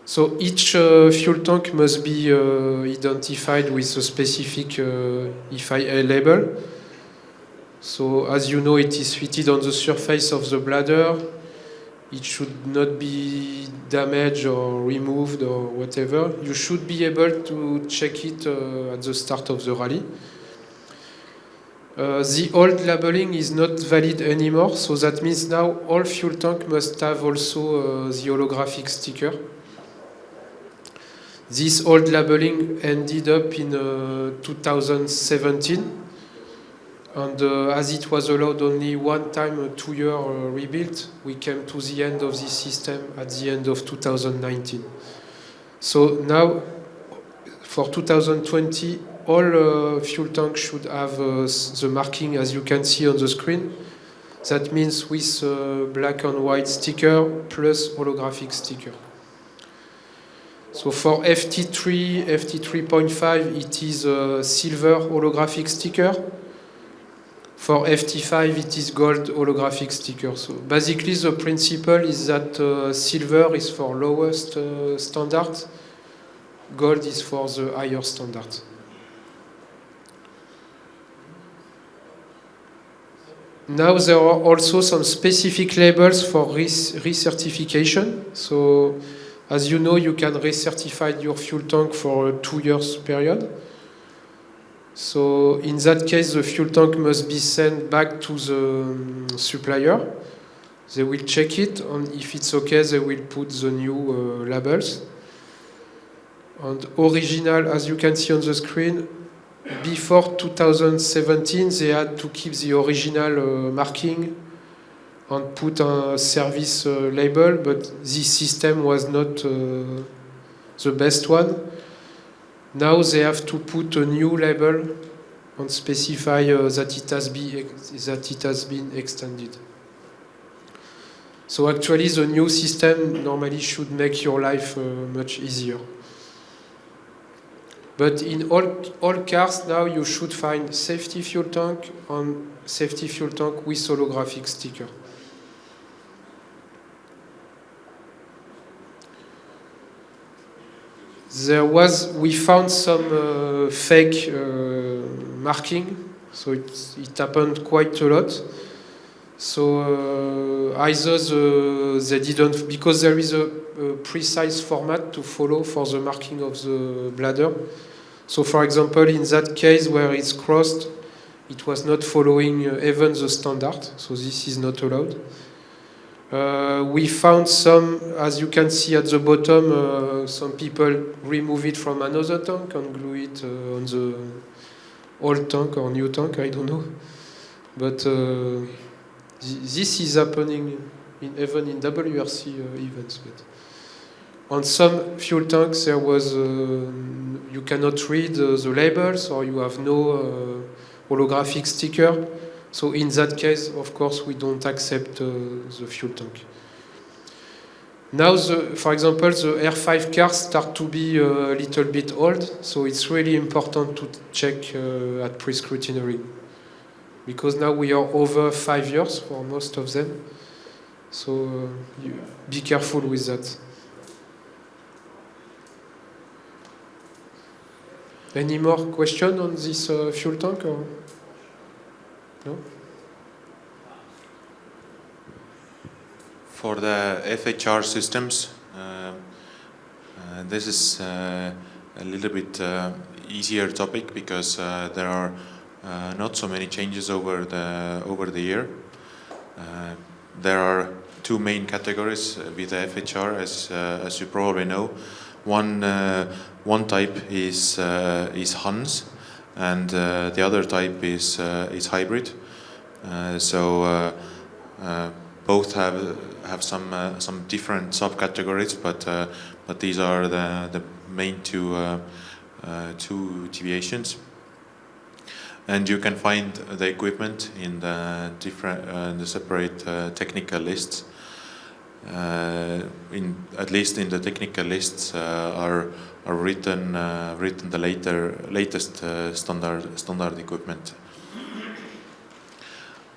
So each fuel tank must be identified with a specific EFIA label. So as you know, it is fitted on the surface of the bladder. It should not be damaged or removed or whatever. You should be able to check it at the start of the rally. The old labeling is not valid anymore, so that means now all fuel tank must have also the holographic sticker. This old labeling ended up in 2017. And as it was allowed only one time a 2-year rebuild, we came to the end of this system at the end of 2019. So now, for 2020, all fuel tanks should have the marking as you can see on the screen. That means with black and white sticker plus holographic sticker. So for FT3, FT3.5, it is a silver holographic sticker. For FT5, it is gold holographic sticker. So basically, the principle is that silver is for lowest standard, gold is for the higher standard. Now there are also some specific labels for recertification. So as you know, you can recertify your fuel tank for a 2 years period. So in that case, the fuel tank must be sent back to the supplier. They will check it, and if it's okay, they will put the new labels. And original, as you can see on the screen, before 2017, they had to keep the original marking and put a service label, but this system was not the best one. Now they have to put a new label and specify that it has been extended. So actually the new system normally should make your life much easier. But in all cars now you should find safety fuel tank and safety fuel tank with holographic sticker. We found some fake marking, so it happened quite a lot. So either they didn't, because there is a precise format to follow for the marking of the bladder. So for example, in that case where it's crossed, it was not following even the standard, so this is not allowed. We found some, as you can see at the bottom, some people remove it from another tank and glue it on the old tank or new tank, I don't know. But this is happening even in WRC events. But on some fuel tanks, there was you cannot read the labels, or you have no holographic sticker. So in that case, of course, we don't accept the fuel tank. Now, for example, the R5 cars start to be a little bit old, so it's really important to check at pre-scrutiny, because now we are over 5 years for most of them. So be careful with that. Any more question on this fuel tank? Or? No? For the FHR systems, this is a little bit easier topic because there are not so many changes over the year. There are two main categories with the FHR, as you probably know. One type is Hans, and the other type is hybrid. Both have some different subcategories, but these are the main two deviations. And you can find the equipment in the separate technical lists. At least in the technical lists are written the latest standard equipment.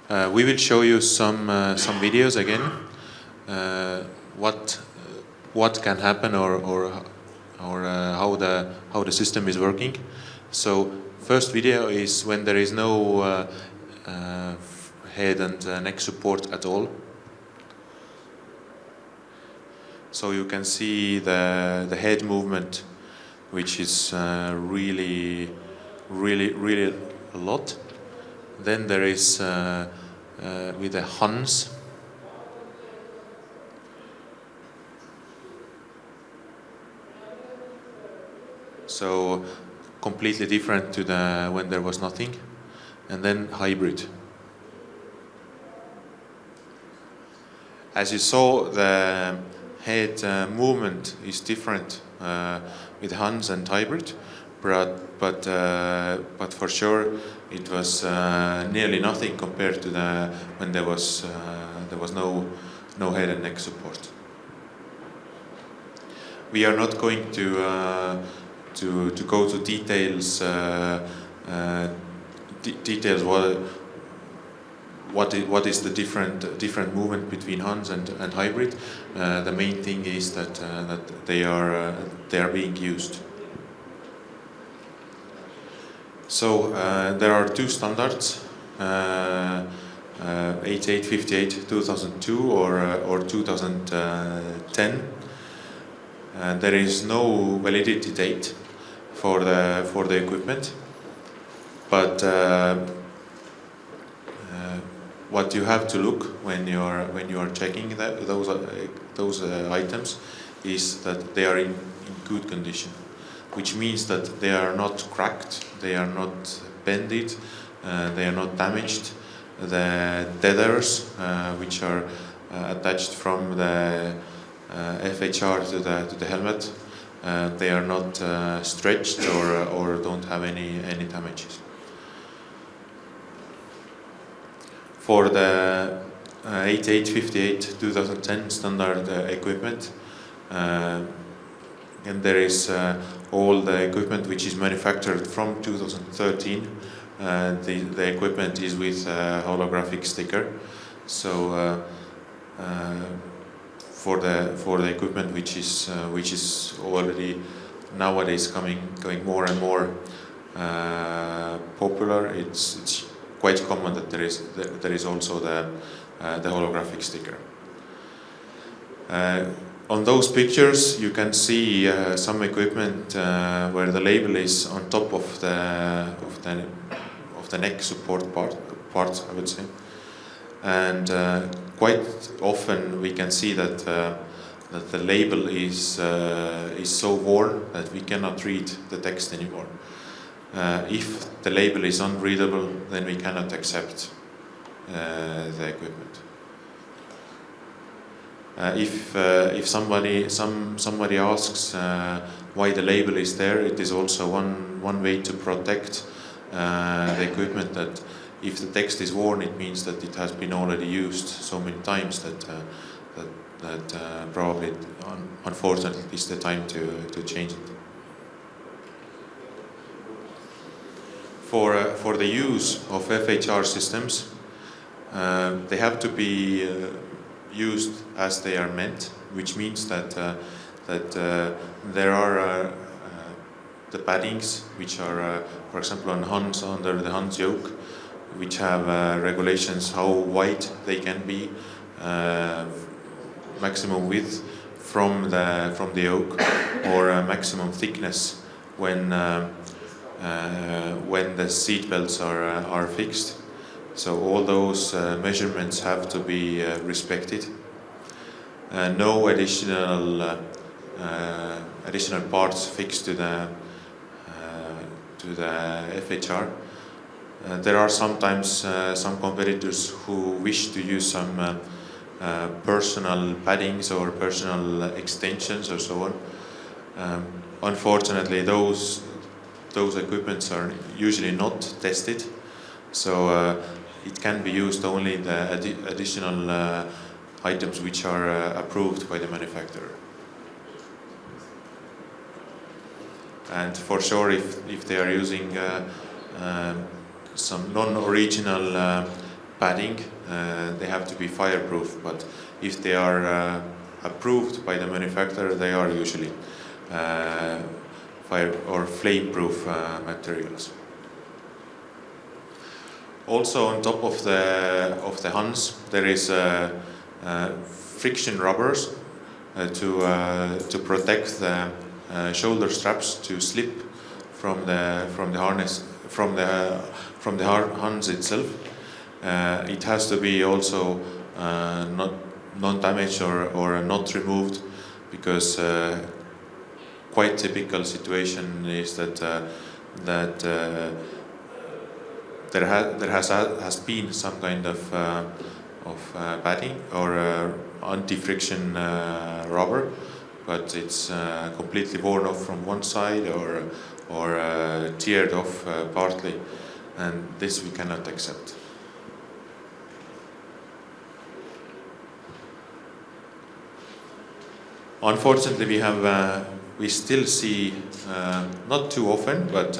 We will show you some videos again. What can happen or how the system is working. So first video is when there is no head and neck support at all. So you can see the head movement, which is really a lot. Then there is with the Hans. So completely different to when there was nothing. And then hybrid. As you saw, the head movement is different with Hans and hybrid, but for sure it was nearly nothing compared to when there was no head and neck support. We are not going to go to details. Details what is the different movement between Hans and hybrid. The main thing is that they are being used. So there are two standards, 8858 2002 or 2010. There is no validity date for the equipment, but what you have to look when you are checking those items is that they are in good condition, which means that they are not cracked, they are not bended, they are not damaged. The tethers, which are attached from the FHR to the helmet, they are not stretched or don't have any damages. For the 8858 2010 standard equipment, and there is all the equipment which is manufactured from 2013. The equipment is with a holographic sticker. So for the equipment which is already nowadays going more and more popular, it's quite common that there is also the holographic sticker. On those pictures, you can see some equipment where the label is on top of the neck support part, I would say, and quite often we can see that that the label is so worn that we cannot read the text anymore. If the label is unreadable, then we cannot accept the equipment. If somebody asks why the label is there, it is also one way to protect the equipment. That if the text is worn, it means that it has been already used so many times that probably, unfortunately, is the time to change it. For the use of FHR systems, they have to be used as they are meant, which means that there are the paddings which are, for example, on Hans, under the Hans yoke, which have regulations how wide they can be, maximum width from the yoke, or maximum thickness when the seat belts are fixed. So all those measurements have to be respected. No additional parts fixed to the FHR. There are sometimes some competitors who wish to use some personal paddings or personal extensions or so on. Unfortunately, those equipments are usually not tested, so it can be used only the additional items which are approved by the manufacturer. And for sure, if they are using some non-original padding, they have to be fireproof. But if they are approved by the manufacturer, they are usually fire or flame-proof materials. Also, on top of the Hans, there is friction rubbers to protect the shoulder straps to slip from the harness, from the Hans itself. It has to be also not non-damaged or not removed, because quite typical situation is that there has been some kind of padding or anti-friction rubber, but it's completely worn off from one side or teared off partly, and this we cannot accept. Unfortunately, we still see, not too often, but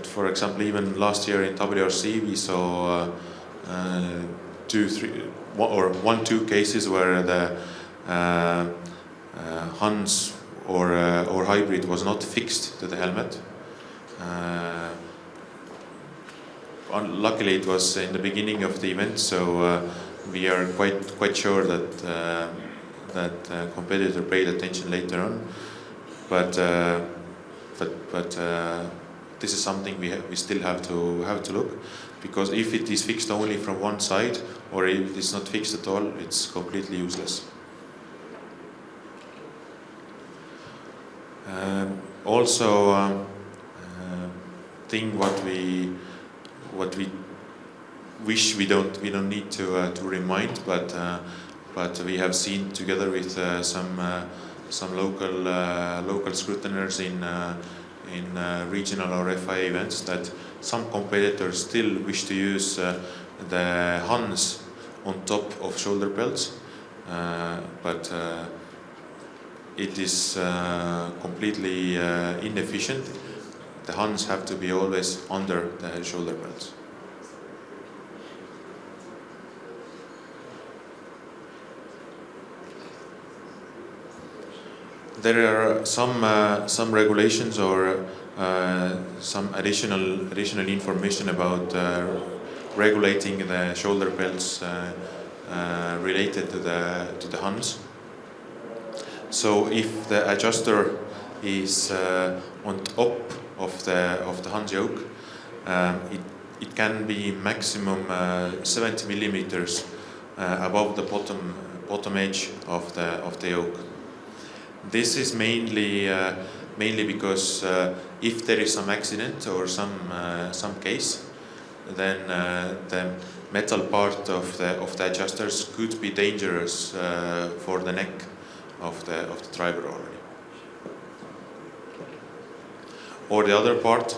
for example, even last year in WRC, we saw 2 cases where the Hans or hybrid was not fixed to the helmet. Luckily, it was in the beginning of the event, so we are quite sure that competitor paid attention later on. But this is something we still have to look, because if it is fixed only from one side, or if it is not fixed at all, it's completely useless. Also, thing what we wish we don't need to remind, but we have seen together with some local scrutineers in regional or FIA events, that some competitors still wish to use the Hans on top of shoulder belts, but it is completely inefficient. The Hans have to be always under the shoulder belts. There are some regulations or some additional information about regulating the shoulder belts related to the Hans. So if the adjuster is on top of the Hans yoke, it can be maximum 70 millimeters above the bottom edge of the yoke. This is mainly because if there is some accident or some case, then the metal part of the adjusters could be dangerous for the neck of the driver already. Or the other part,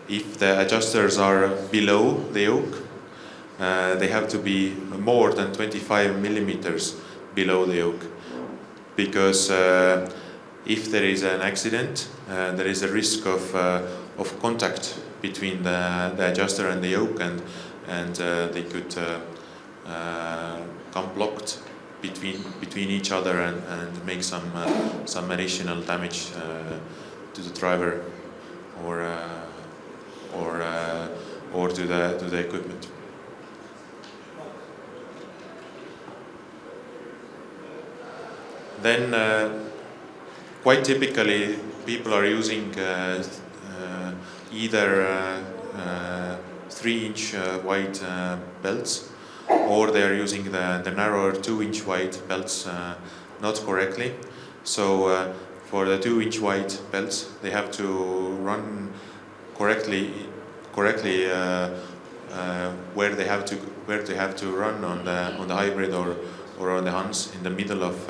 if the adjusters are below the yoke, they have to be more than 25 millimeters below the yoke, because if there is an accident, there is a risk of contact between the adjuster and the yoke, and they could come blocked between each other and make some additional damage to the driver or to the equipment. Then quite typically people are using either 3-inch wide belts, or they are using the narrower 2-inch wide belts not correctly. So for the 2-inch wide belts, they have to run correctly where they have to run on the hybrid or on the Hans, in the middle of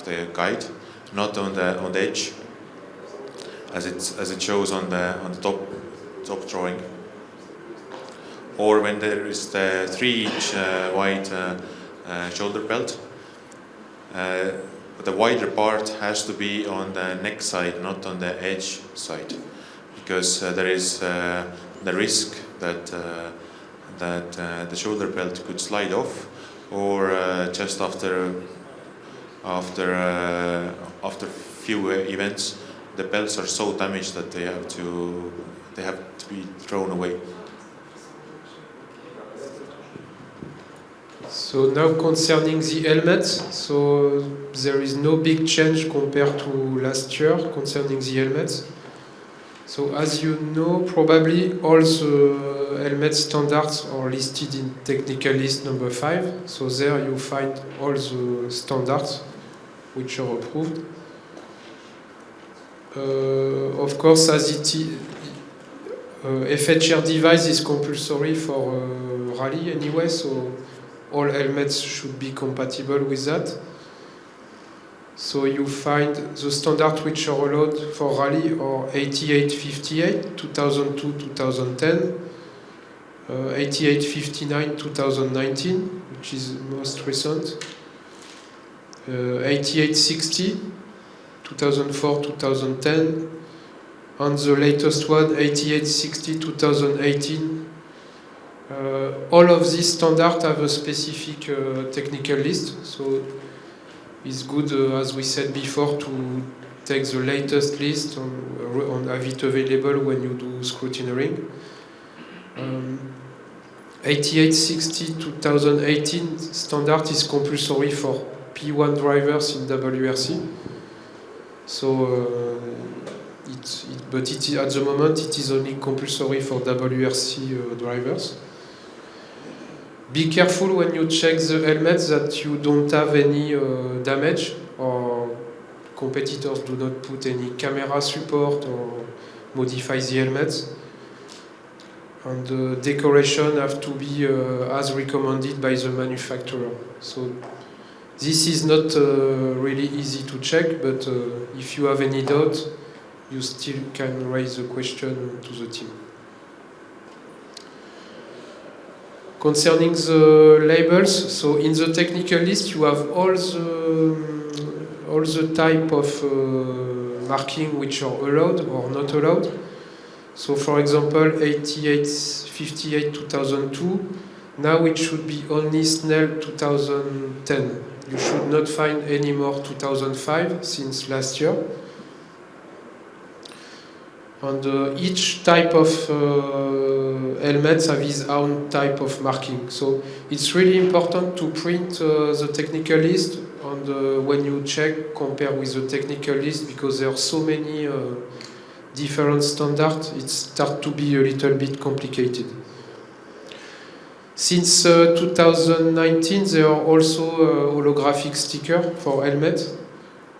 the guide, not on the edge, as it shows on the top drawing. Or when there is the 3-inch wide shoulder belt, the wider part has to be on the neck side, not on the edge side, because there is the risk that the shoulder belt could slide off, or just after few events, the belts are so damaged that they have to be thrown away. So now concerning the helmets, so there is no big change compared to last year concerning the helmets. So as you know, probably all the helmet standards are listed in technical list number 5. So there you find all the standards which are approved. Of course, as FHR device is compulsory for rally anyway, so all helmets should be compatible with that. So you find the standards which are allowed for rally are 8858, 2002, 2010, 8859, 2019, which is most recent, 8860, 2004, 2010, and the latest one, 8860, 2018. All of these standards have a specific technical list, so it's good, as we said before, to take the latest list and have it available when you do scrutineering. 8860 2018 standard is compulsory for P1 drivers in WRC. So, but at the moment it is only compulsory for WRC drivers. Be careful when you check the helmets that you don't have any damage, or competitors do not put any camera support or modify the helmets. And the decoration have to be as recommended by the manufacturer. So this is not really easy to check, but if you have any doubt, you still can raise the question to the team. Concerning the labels, so in the technical list you have all the type of marking which are allowed or not allowed. So for example, 8858 2002, now it should be only Snell 2010. You should not find any more 2005 since last year. And each type of helmets have its own type of marking. So it's really important to print the technical list, and when you check, compare with the technical list, because there are so many different standards, it starts to be a little bit complicated. Since 2019, there are also holographic sticker for helmet,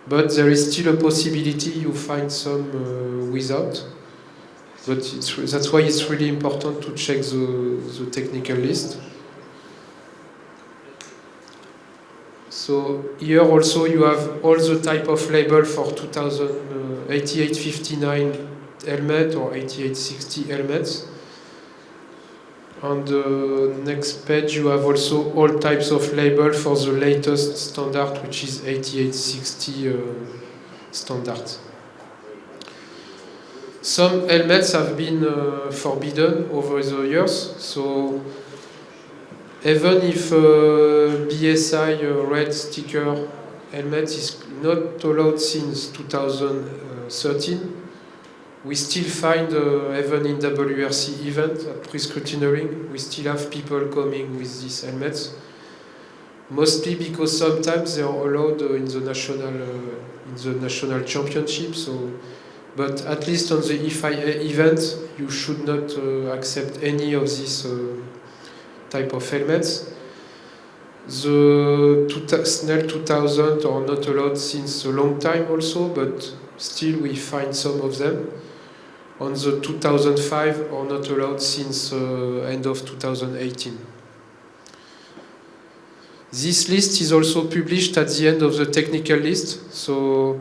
but there is still a possibility you find some without. But that's why it's really important to check the technical list. So here also you have all the type of label for 8859 helmet or 8860 helmets. On the next page you have also all types of label for the latest standard, which is 8860 standard. Some helmets have been forbidden over the years, so even if BSI red sticker helmet is not allowed since 2013, we still find, even in WRC event at pre-scrutineering, we still have people coming with these helmets. Mostly because sometimes they are allowed in the national championship. So, but at least on the FIA event, you should not accept any of these type of helmets. The Snell 2000 are not allowed since a long time also, but still we find some of them. On the 2005 are not allowed since end of 2018. This list is also published at the end of the technical list. So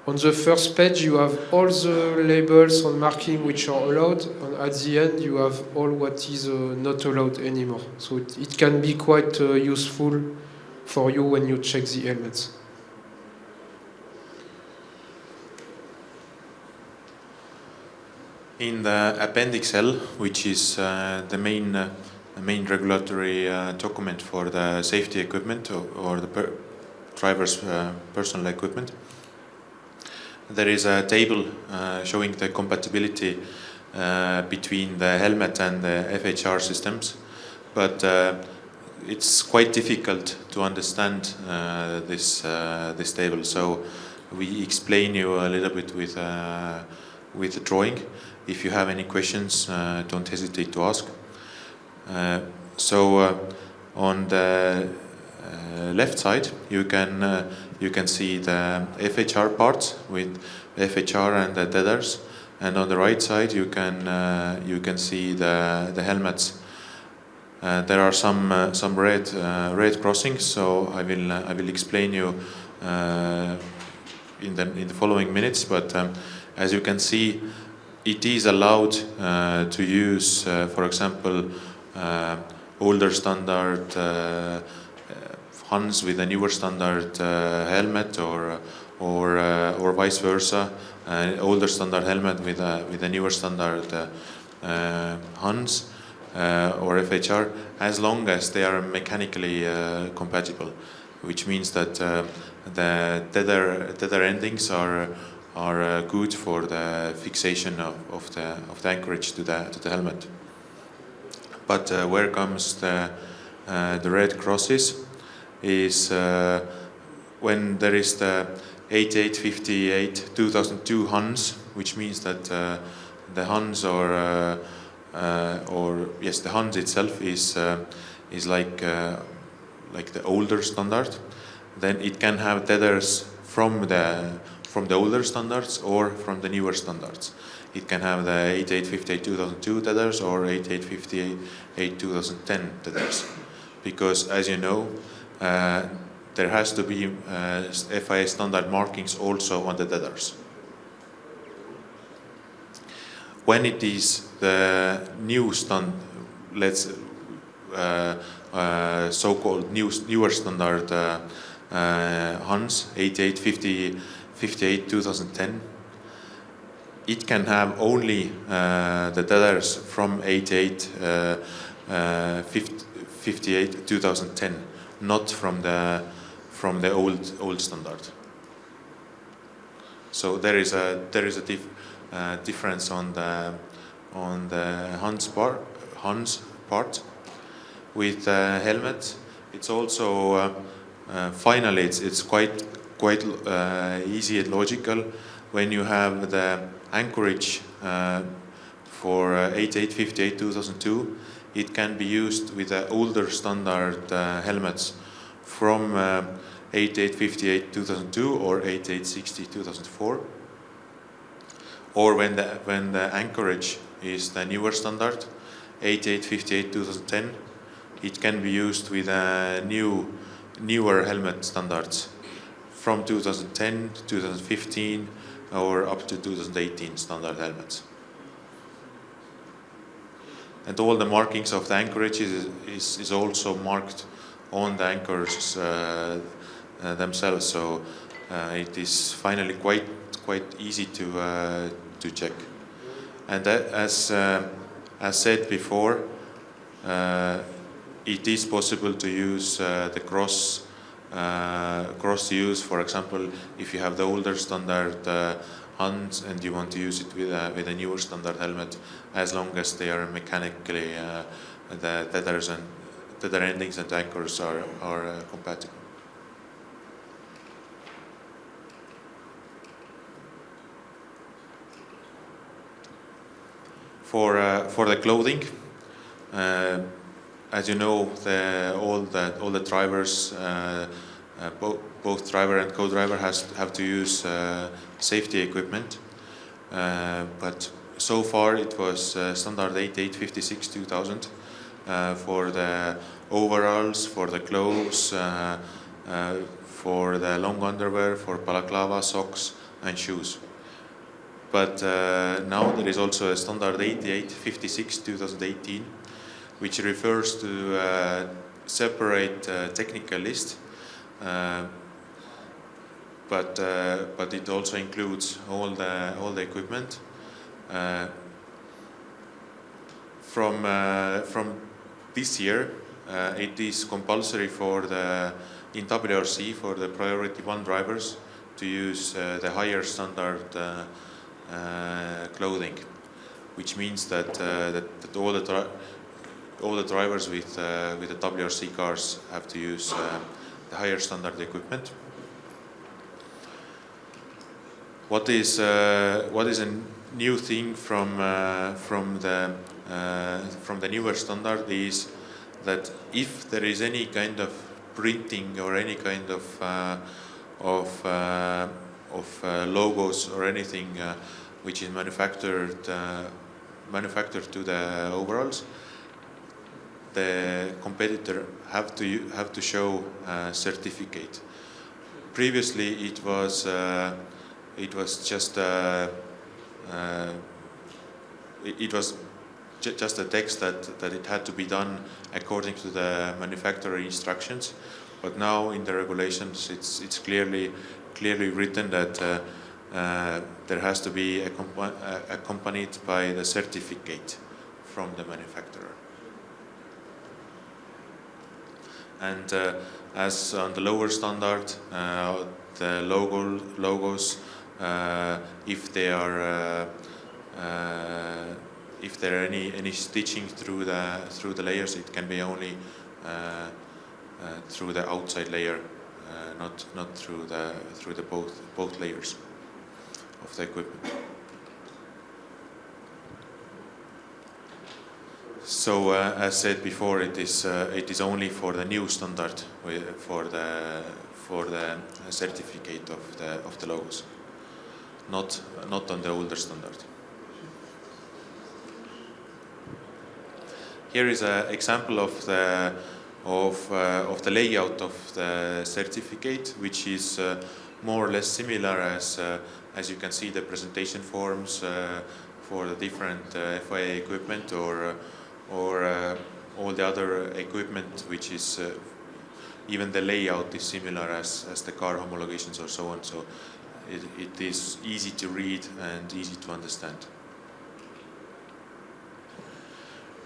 on the first page you have all the labels and marking which are allowed, and at the end you have all what is not allowed anymore. So it can be quite useful for you when you check the helmets. In the Appendix L, which is the main regulatory document for the safety equipment or the driver's personal equipment, there is a table showing the compatibility between the helmet and the FHR systems, but it's quite difficult to understand this table. So we explain you a little bit with the drawing. If you have any questions, don't hesitate to ask. So on the left side, you can see the FHR parts with FHR and the tethers, and on the right side you can see the helmets. There are some red crossings, so I will explain you in the following minutes. But as you can see, it is allowed to use, for example, older standard Hans with a newer standard helmet, or vice versa, older standard helmet with a newer standard Hans or FHR, as long as they are mechanically compatible, which means that the tether endings are good for the fixation of the anchorage to the helmet. But where comes the red crosses is when there is the 8858 2002 Hans, which means that the Hans the Hans itself is like the older standard. Then it can have tethers from the older standards or from the newer standards. It can have the 8858 2002 tethers or 8858 2010 tethers, because as you know, there has to be FIA standard markings also on the tethers. When it is the new so-called newer standard Hans 8858 2010, it can have only the tethers from 8858 2010, not from the old standard. So there is a difference on the Hans part. With helmet, it's also finally it's quite easy and logical. When you have the anchorage for 8858 2002, it can be used with older standard helmets from 8858 2002 or 8860 2004, or when the anchorage is the newer standard 8858 2010, it can be used with newer helmet standards from 2010 to 2015 or up to 2018 standard helmets. And all the markings of the anchorage is also marked on the anchors themselves, so it is finally quite easy to check. And as said before, it is possible to use the cross use. For example, if you have the older standard hands and you want to use it with a newer standard helmet, as long as they are mechanically the tether endings and anchors are compatible. For the clothing, as you know, all the drivers, both driver and co-driver have to use safety equipment. But so far it was standard 8856 2000 for the overalls, for the clothes, for the long underwear, for balaclava, socks and shoes. But now there is also a standard 8856 2018, which refers to a separate technical list, but it also includes all the equipment. From this year, it is compulsory in WRC for the Priority 1 drivers to use the higher standard clothing, which means that all the drivers with the WRC cars have to use the higher standard equipment. What is a new thing from the newer standard is that if there is any kind of printing or any kind of logos or anything which is manufactured to the overalls, the competitor have to show a certificate. Previously, it was just a text that it had to be done according to the manufacturer instructions, but now in the regulations it's clearly written that there has to be accompanied by the certificate from the manufacturer. And as on the lower standard, the logos, if there are any stitching through the layers, it can be only through the outside layer, not through the both layers of the equipment. So as said before, it is only for the new standard for the certificate of the logos, not on the older standard. Here is an example of the layout of the certificate, which is more or less similar as you can see the presentation forms for the different FIA equipment or all the other equipment, which is even the layout is similar as the car homologations or so on. So it is easy to read and easy to understand.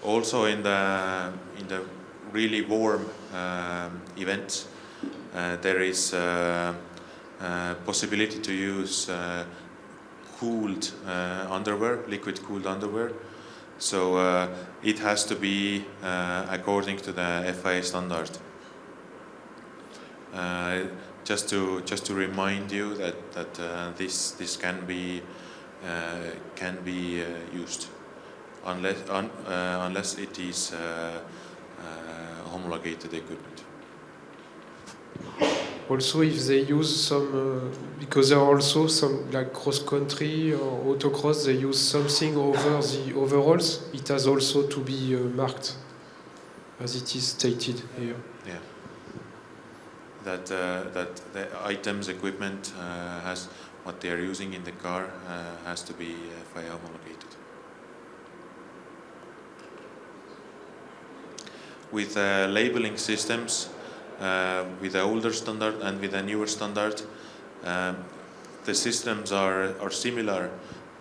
Also in the really warm events, there is possibility to use cooled underwear, liquid cooled underwear. So it has to be according to the FIA standard. Just to remind you that this can be used. unless it is homologated equipment. Also, if they use some, because there are also some like cross-country or autocross, they use something over the overalls, it has also to be marked, as it is stated here. Yeah. That the items, equipment has what they are using in the car has to be FIA homologated. With labeling systems, with the older standard and with the newer standard, the systems are similar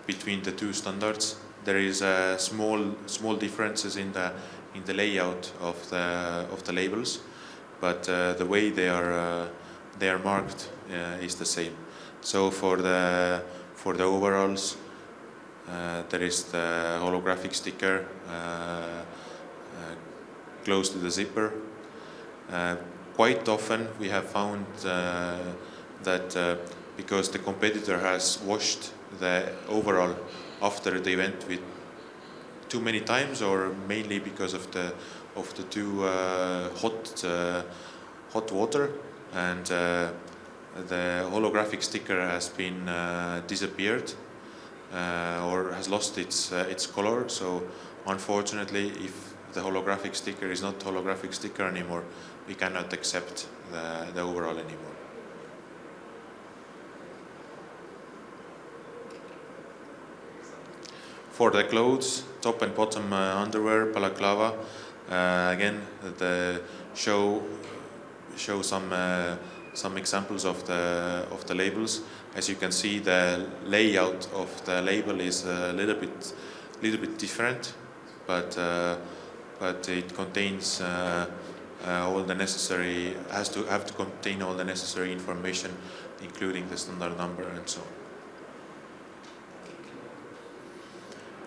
between the two standards. There is small differences in the layout of the labels, but the way they are marked is the same. So for the overalls, there is the holographic sticker close to the zipper. Quite often we have found that because the competitor has washed the overall after the event with too many times, or mainly because of the too hot water, and the holographic sticker has been disappeared or has lost its color. So unfortunately, if the holographic sticker is not holographic sticker anymore, we cannot accept the overall anymore. For the clothes, top and bottom underwear, balaclava, again the show some examples of the labels. As you can see, the layout of the label is a little bit different, but it contains all the necessary, have to contain all the necessary information, including the standard number and so on.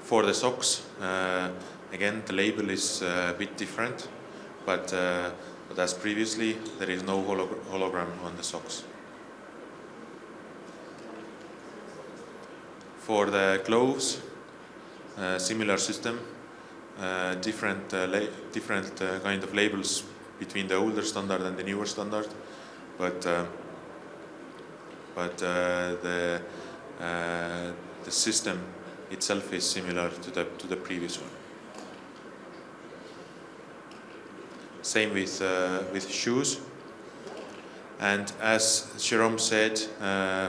For the socks, again the label is a bit different, but as previously, there is no hologram on the socks. For the gloves, similar system. Different kind of labels between the older standard and the newer standard, but the system itself is similar to the previous one. Same with shoes. And as Jerome said,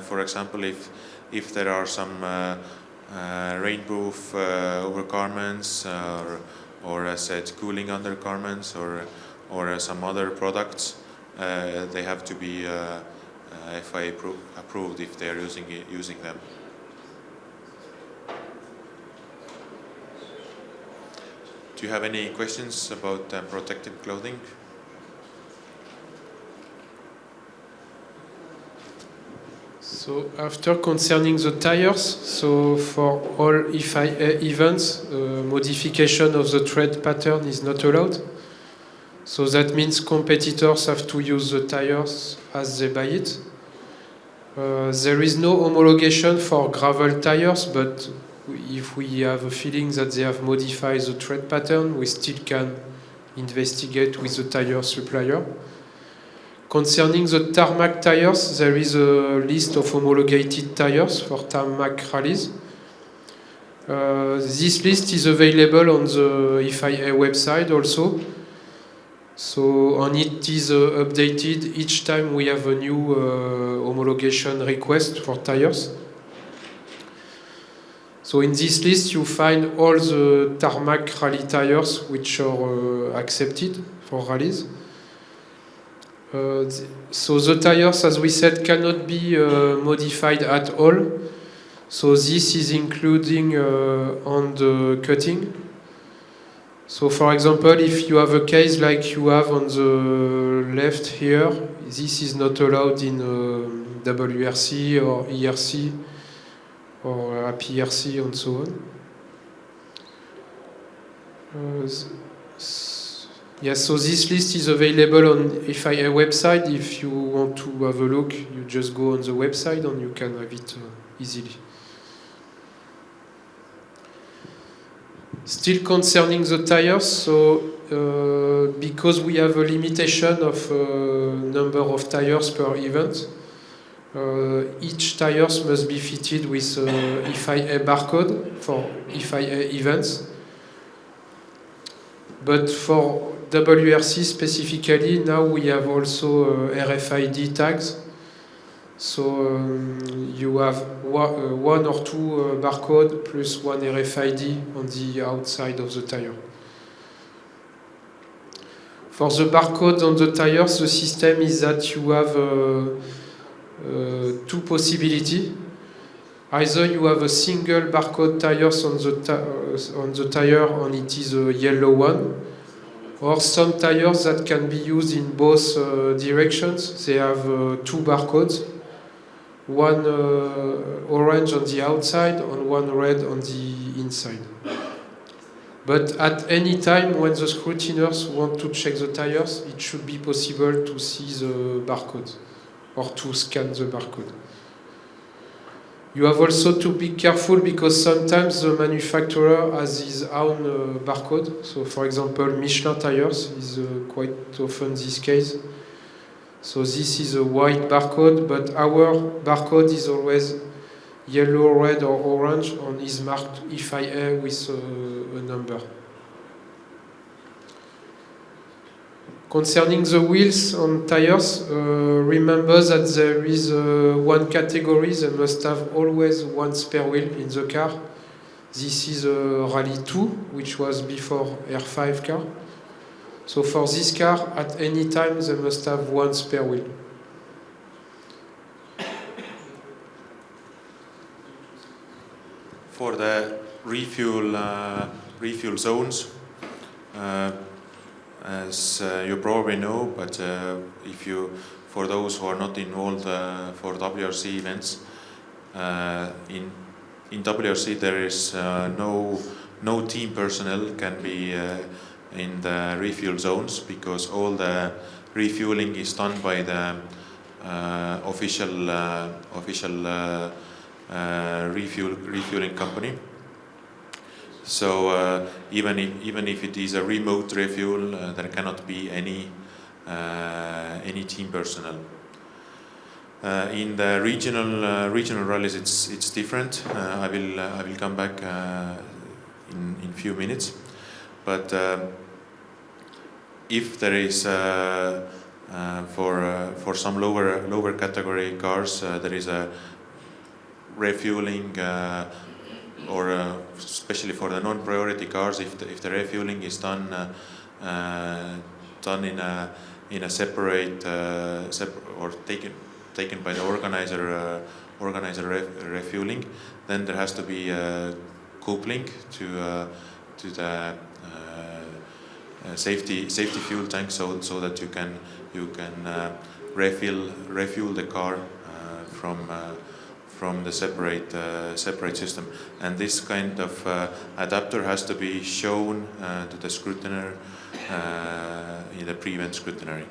for example, if there are some rainproof overgarments, or as said, cooling undergarments, or some other products, they have to be FIA approved if they are using them. Do you have any questions about protective clothing? So after concerning the tires, so for all FIA events, modification of the tread pattern is not allowed. So that means competitors have to use the tires as they buy it. There is no homologation for gravel tires, but if we have a feeling that they have modified the tread pattern, we still can investigate with the tire supplier. Concerning the tarmac tires, there is a list of homologated tires for tarmac rallies. This list is available on the FIA website also. So, and it is updated each time we have a new homologation request for tires. So in this list you find all the tarmac rally tires which are accepted for rallies. So the tires, as we said, cannot be modified at all. So this is including on the cutting. So for example, if you have a case like you have on the left here, this is not allowed in WRC or ERC or APRC and so on. Yes, so this list is available on FIA website. If you want to have a look, you just go on the website and you can have it easily. Still concerning the tires, so because we have a limitation of number of tires per event, each tires must be fitted with FIA barcode for FIA events. But for WRC specifically, now we have also RFID tags. So you have one or two barcode plus one RFID on the outside of the tire. For the barcode on the tires, the system is that you have two possibilities. Either you have a single barcode tires on the tire and it is a yellow one, or some tires that can be used in both directions. They have two barcodes. One orange on the outside and one red on the inside. But at any time when the scrutiners want to check the tires, it should be possible to see the barcode or to scan the barcode. You have also to be careful because sometimes the manufacturer has his own barcode. So for example, Michelin tires is quite often this case. So this is a white barcode, but our barcode is always yellow, red or orange and is marked FIA with a number. Concerning the wheels on tires, remember that there is one category that must have always one spare wheel in the car. This is a Rally 2, which was before R5 car. So for this car, at any time, they must have one spare wheel. For the refuel zones, as you probably know, but for those who are not involved for WRC events, in WRC there is no team personnel can be in the refuel zones because all the refueling is done by the official refueling company. So even if it is a remote refuel, there cannot be any team personnel. In the regional rallies, it's different. I will come back in few minutes. But if there is for some lower category cars, there is a refueling, or especially for the non-priority cars, if the refueling is done in a separate or taken by the organizer refueling, then there has to be a coupling to the safety fuel tank, so that you can refuel the car from the separate system. And this kind of adapter has to be shown to the scrutiner in the pre-event scrutineering.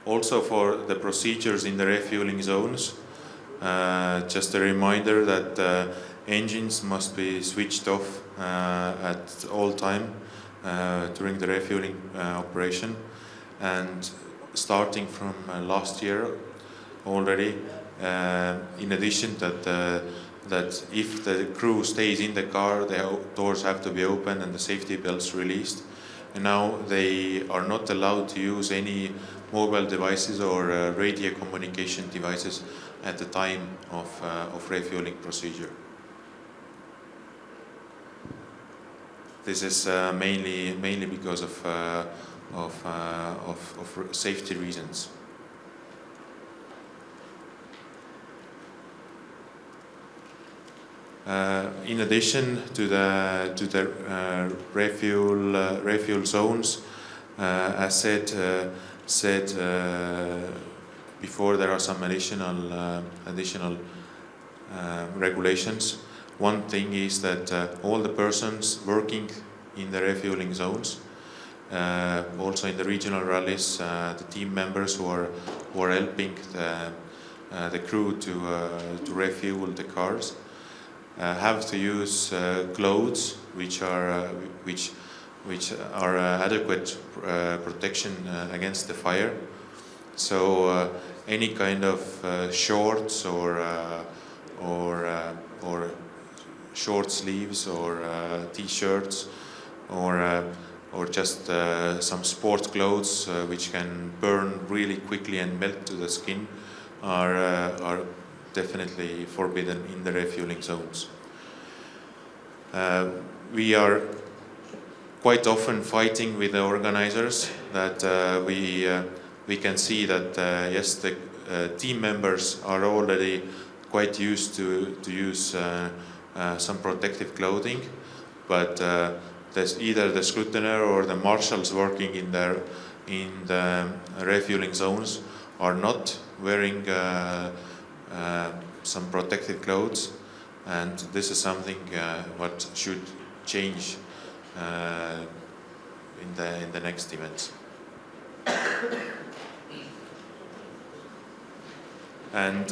Also for the procedures in the refueling zones, just a reminder that engines must be switched off at all time during the refueling operation, and starting from last year already. In addition, that if the crew stays in the car, the doors have to be open and the safety belts released. And now they are not allowed to use any mobile devices or radio communication devices at the time of refueling procedure. This is mainly because of safety reasons. In addition to the refuel zones, as said before, there are some additional regulations. One thing is that all the persons working in the refueling zones, also in the regional rallies, the team members who are helping the crew to refuel the cars, have to use clothes which are adequate protection against the fire. So any kind of shorts or short sleeves or t-shirts or just some sport clothes which can burn really quickly and melt to the skin are definitely forbidden in the refueling zones. We are quite often fighting with the organizers that we can see that yes, the team members are already quite used to use some protective clothing, but there's either the scrutineer or the marshals working in the refueling zones are not wearing some protective clothes, and this is something what should change in the next events. And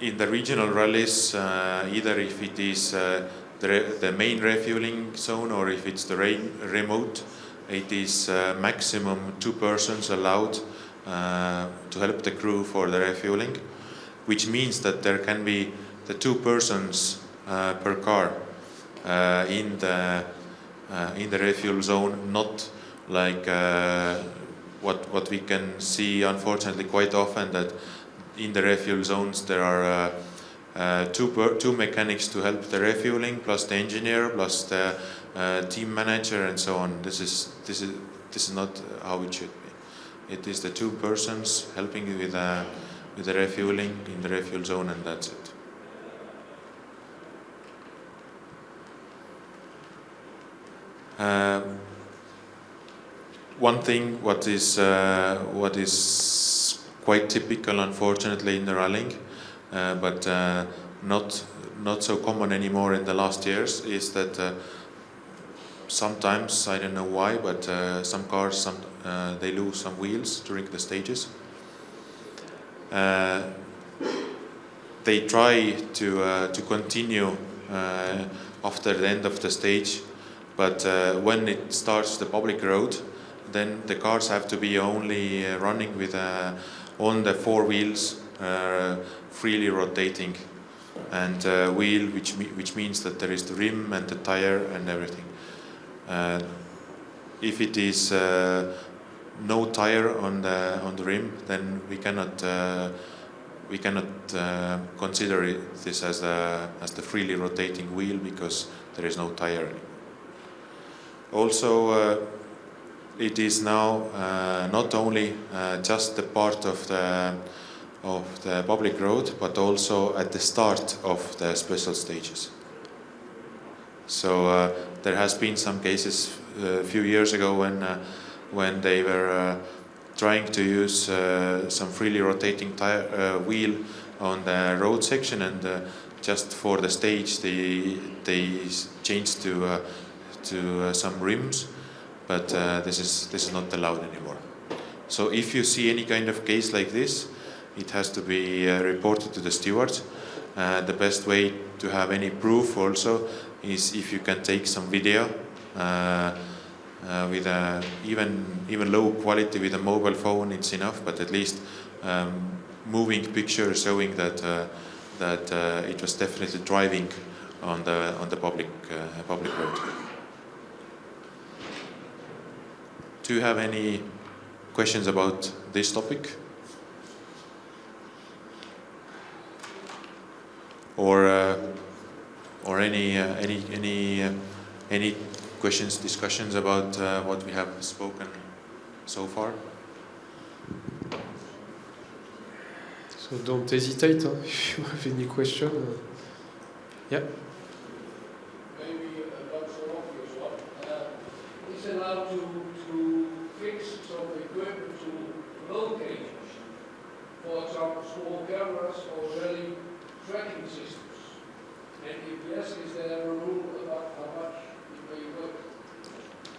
in the regional rallies, either if it is the main refueling zone or if it's the remote, it is maximum 2 persons allowed to help the crew for the refueling, which means that there can be the 2 persons per car in the refuel zone, not like what we can see unfortunately quite often, that in the refuel zones there are two mechanics to help the refueling, plus the engineer, plus the team manager, and so on. This is not how it should be. It is the 2 persons helping with the refueling in the refuel zone, and that's it. One thing what is quite typical, unfortunately, in the rallying, but not so common anymore in the last years, is that sometimes, I don't know why, but some cars they lose some wheels during the stages. They try to continue after the end of the stage, but when it starts the public road, then the cars have to be only running with on the 4 wheels, freely rotating, and wheel, which means that there is the rim and the tire and everything. If it is no tire on the rim, then we cannot consider this as the freely rotating wheel, because there is no tire anymore. Also, it is now not only just the part of the public road, but also at the start of the special stages. So there has been some cases a few years ago when they were trying to use some freely rotating tire wheel on the road section, and just for the stage they changed to some rims, but this is not allowed anymore. So if you see any kind of case like this, it has to be reported to the stewards. The best way to have any proof also is if you can take some video with even low quality with a mobile phone. It's enough, but at least moving picture showing that it was definitely driving on the public road. Do you have any questions about this topic? Or any questions, discussions about what we have spoken so far? So don't hesitate if you have any question. Yeah. Maybe that's an obvious one. Is it allowed to fix some equipment to locate, for example, small cameras or rally tracking systems? And if yes, is there a rule about how much it may work?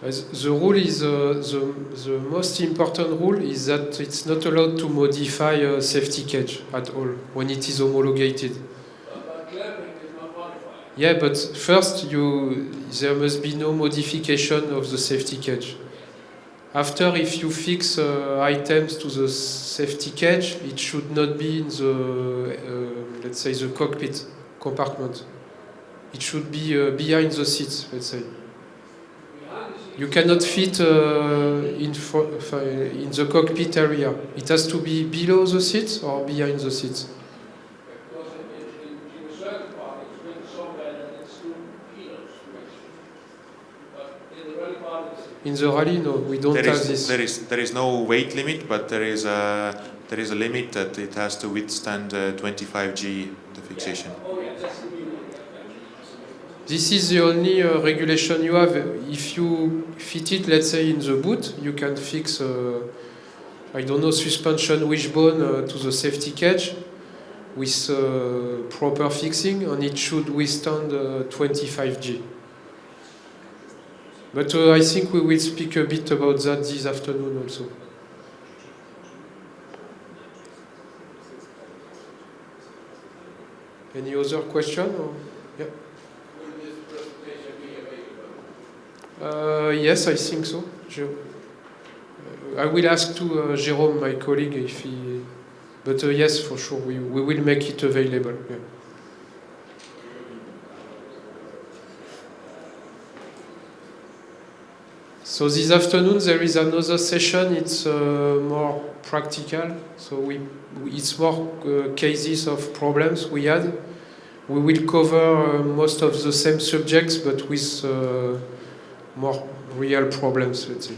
The rule is the most important rule is that it's not allowed to modify a safety cage at all when it is homologated. But clamping is not modified. Yeah, but first there must be no modification of the safety cage. After, if you fix items to the safety cage, it should not be in the, let's say, the cockpit compartment. It should be behind the seats, let's say. You cannot fit in the cockpit area. It has to be below the seats or behind the seats. Because in a certain part, it's written somewhere that it's 2 kilos. But in the rally part, it's In the rally, no, we don't have this. There is no weight limit, but there is a limit that it has to withstand 25G, the fixation. oh yeah, that's the new one. This is the only regulation you have. If you fit it, let's say, in the boot, you can fix, I don't know, suspension wishbone to the safety cage with proper fixing, and it should withstand 25G. But I think we will speak a bit about that this afternoon also. Any other question? Or? Yeah. Will this presentation be available? Yes, I think so. I will ask to Jérôme, my colleague, if he. But yes, for sure, we will make it available. Yeah. So this afternoon there is another session. It's more practical. So it's more cases of problems we had. We will cover most of the same subjects, but with more real problems, let's say.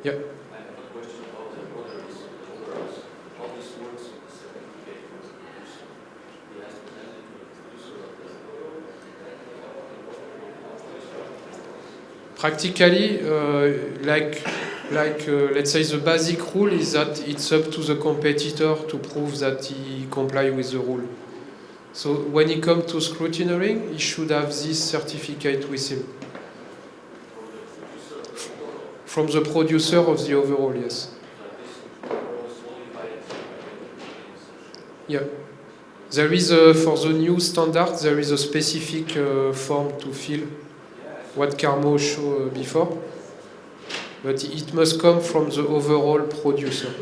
Yeah. I have a question about the rotors. How this works with the certificate for the producer. He has presented to the producer of the Practically, let's say the basic rule is that it's up to the competitor to prove that he complies with the rule. So when he comes to scrutineering, he should have this certificate with him. From the producer of the overall, yes. Yeah. There is for the new standard, there is a specific form to fill. What Carmo showed before, but it must come from the overall producer.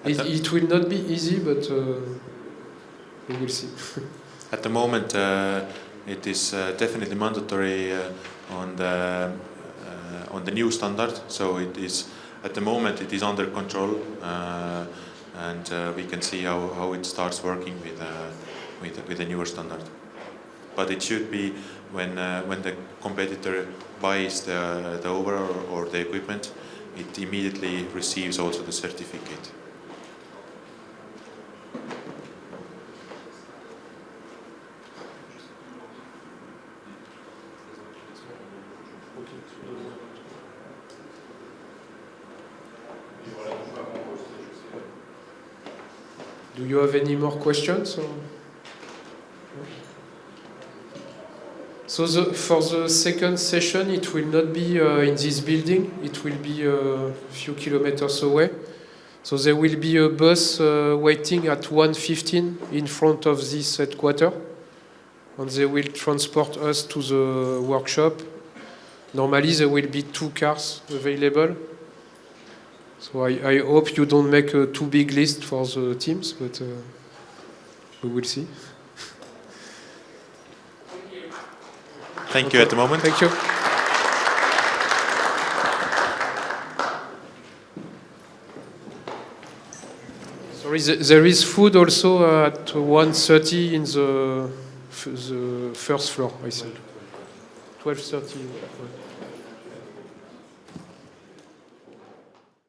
It will not be easy, but we will see. At the moment, it is definitely mandatory on the new standard. So it is at the moment it is under control, and we can see how it starts working with the newer standard. But it should be when the competitor buys the overall or the equipment, it immediately receives also the certificate. Do you have any more questions? Or? So for the second session, it will not be in this building. It will be a few kilometers away. So there will be a bus waiting at 1:15 in front of this headquarters. And they will transport us to the workshop. Normally, there will be 2 cars available. So I hope you don't make a too big list for the teams, but we will see. Thank you at the moment. Thank you. Sorry, there is food also at 1:30 in the first floor, I think. 12:30.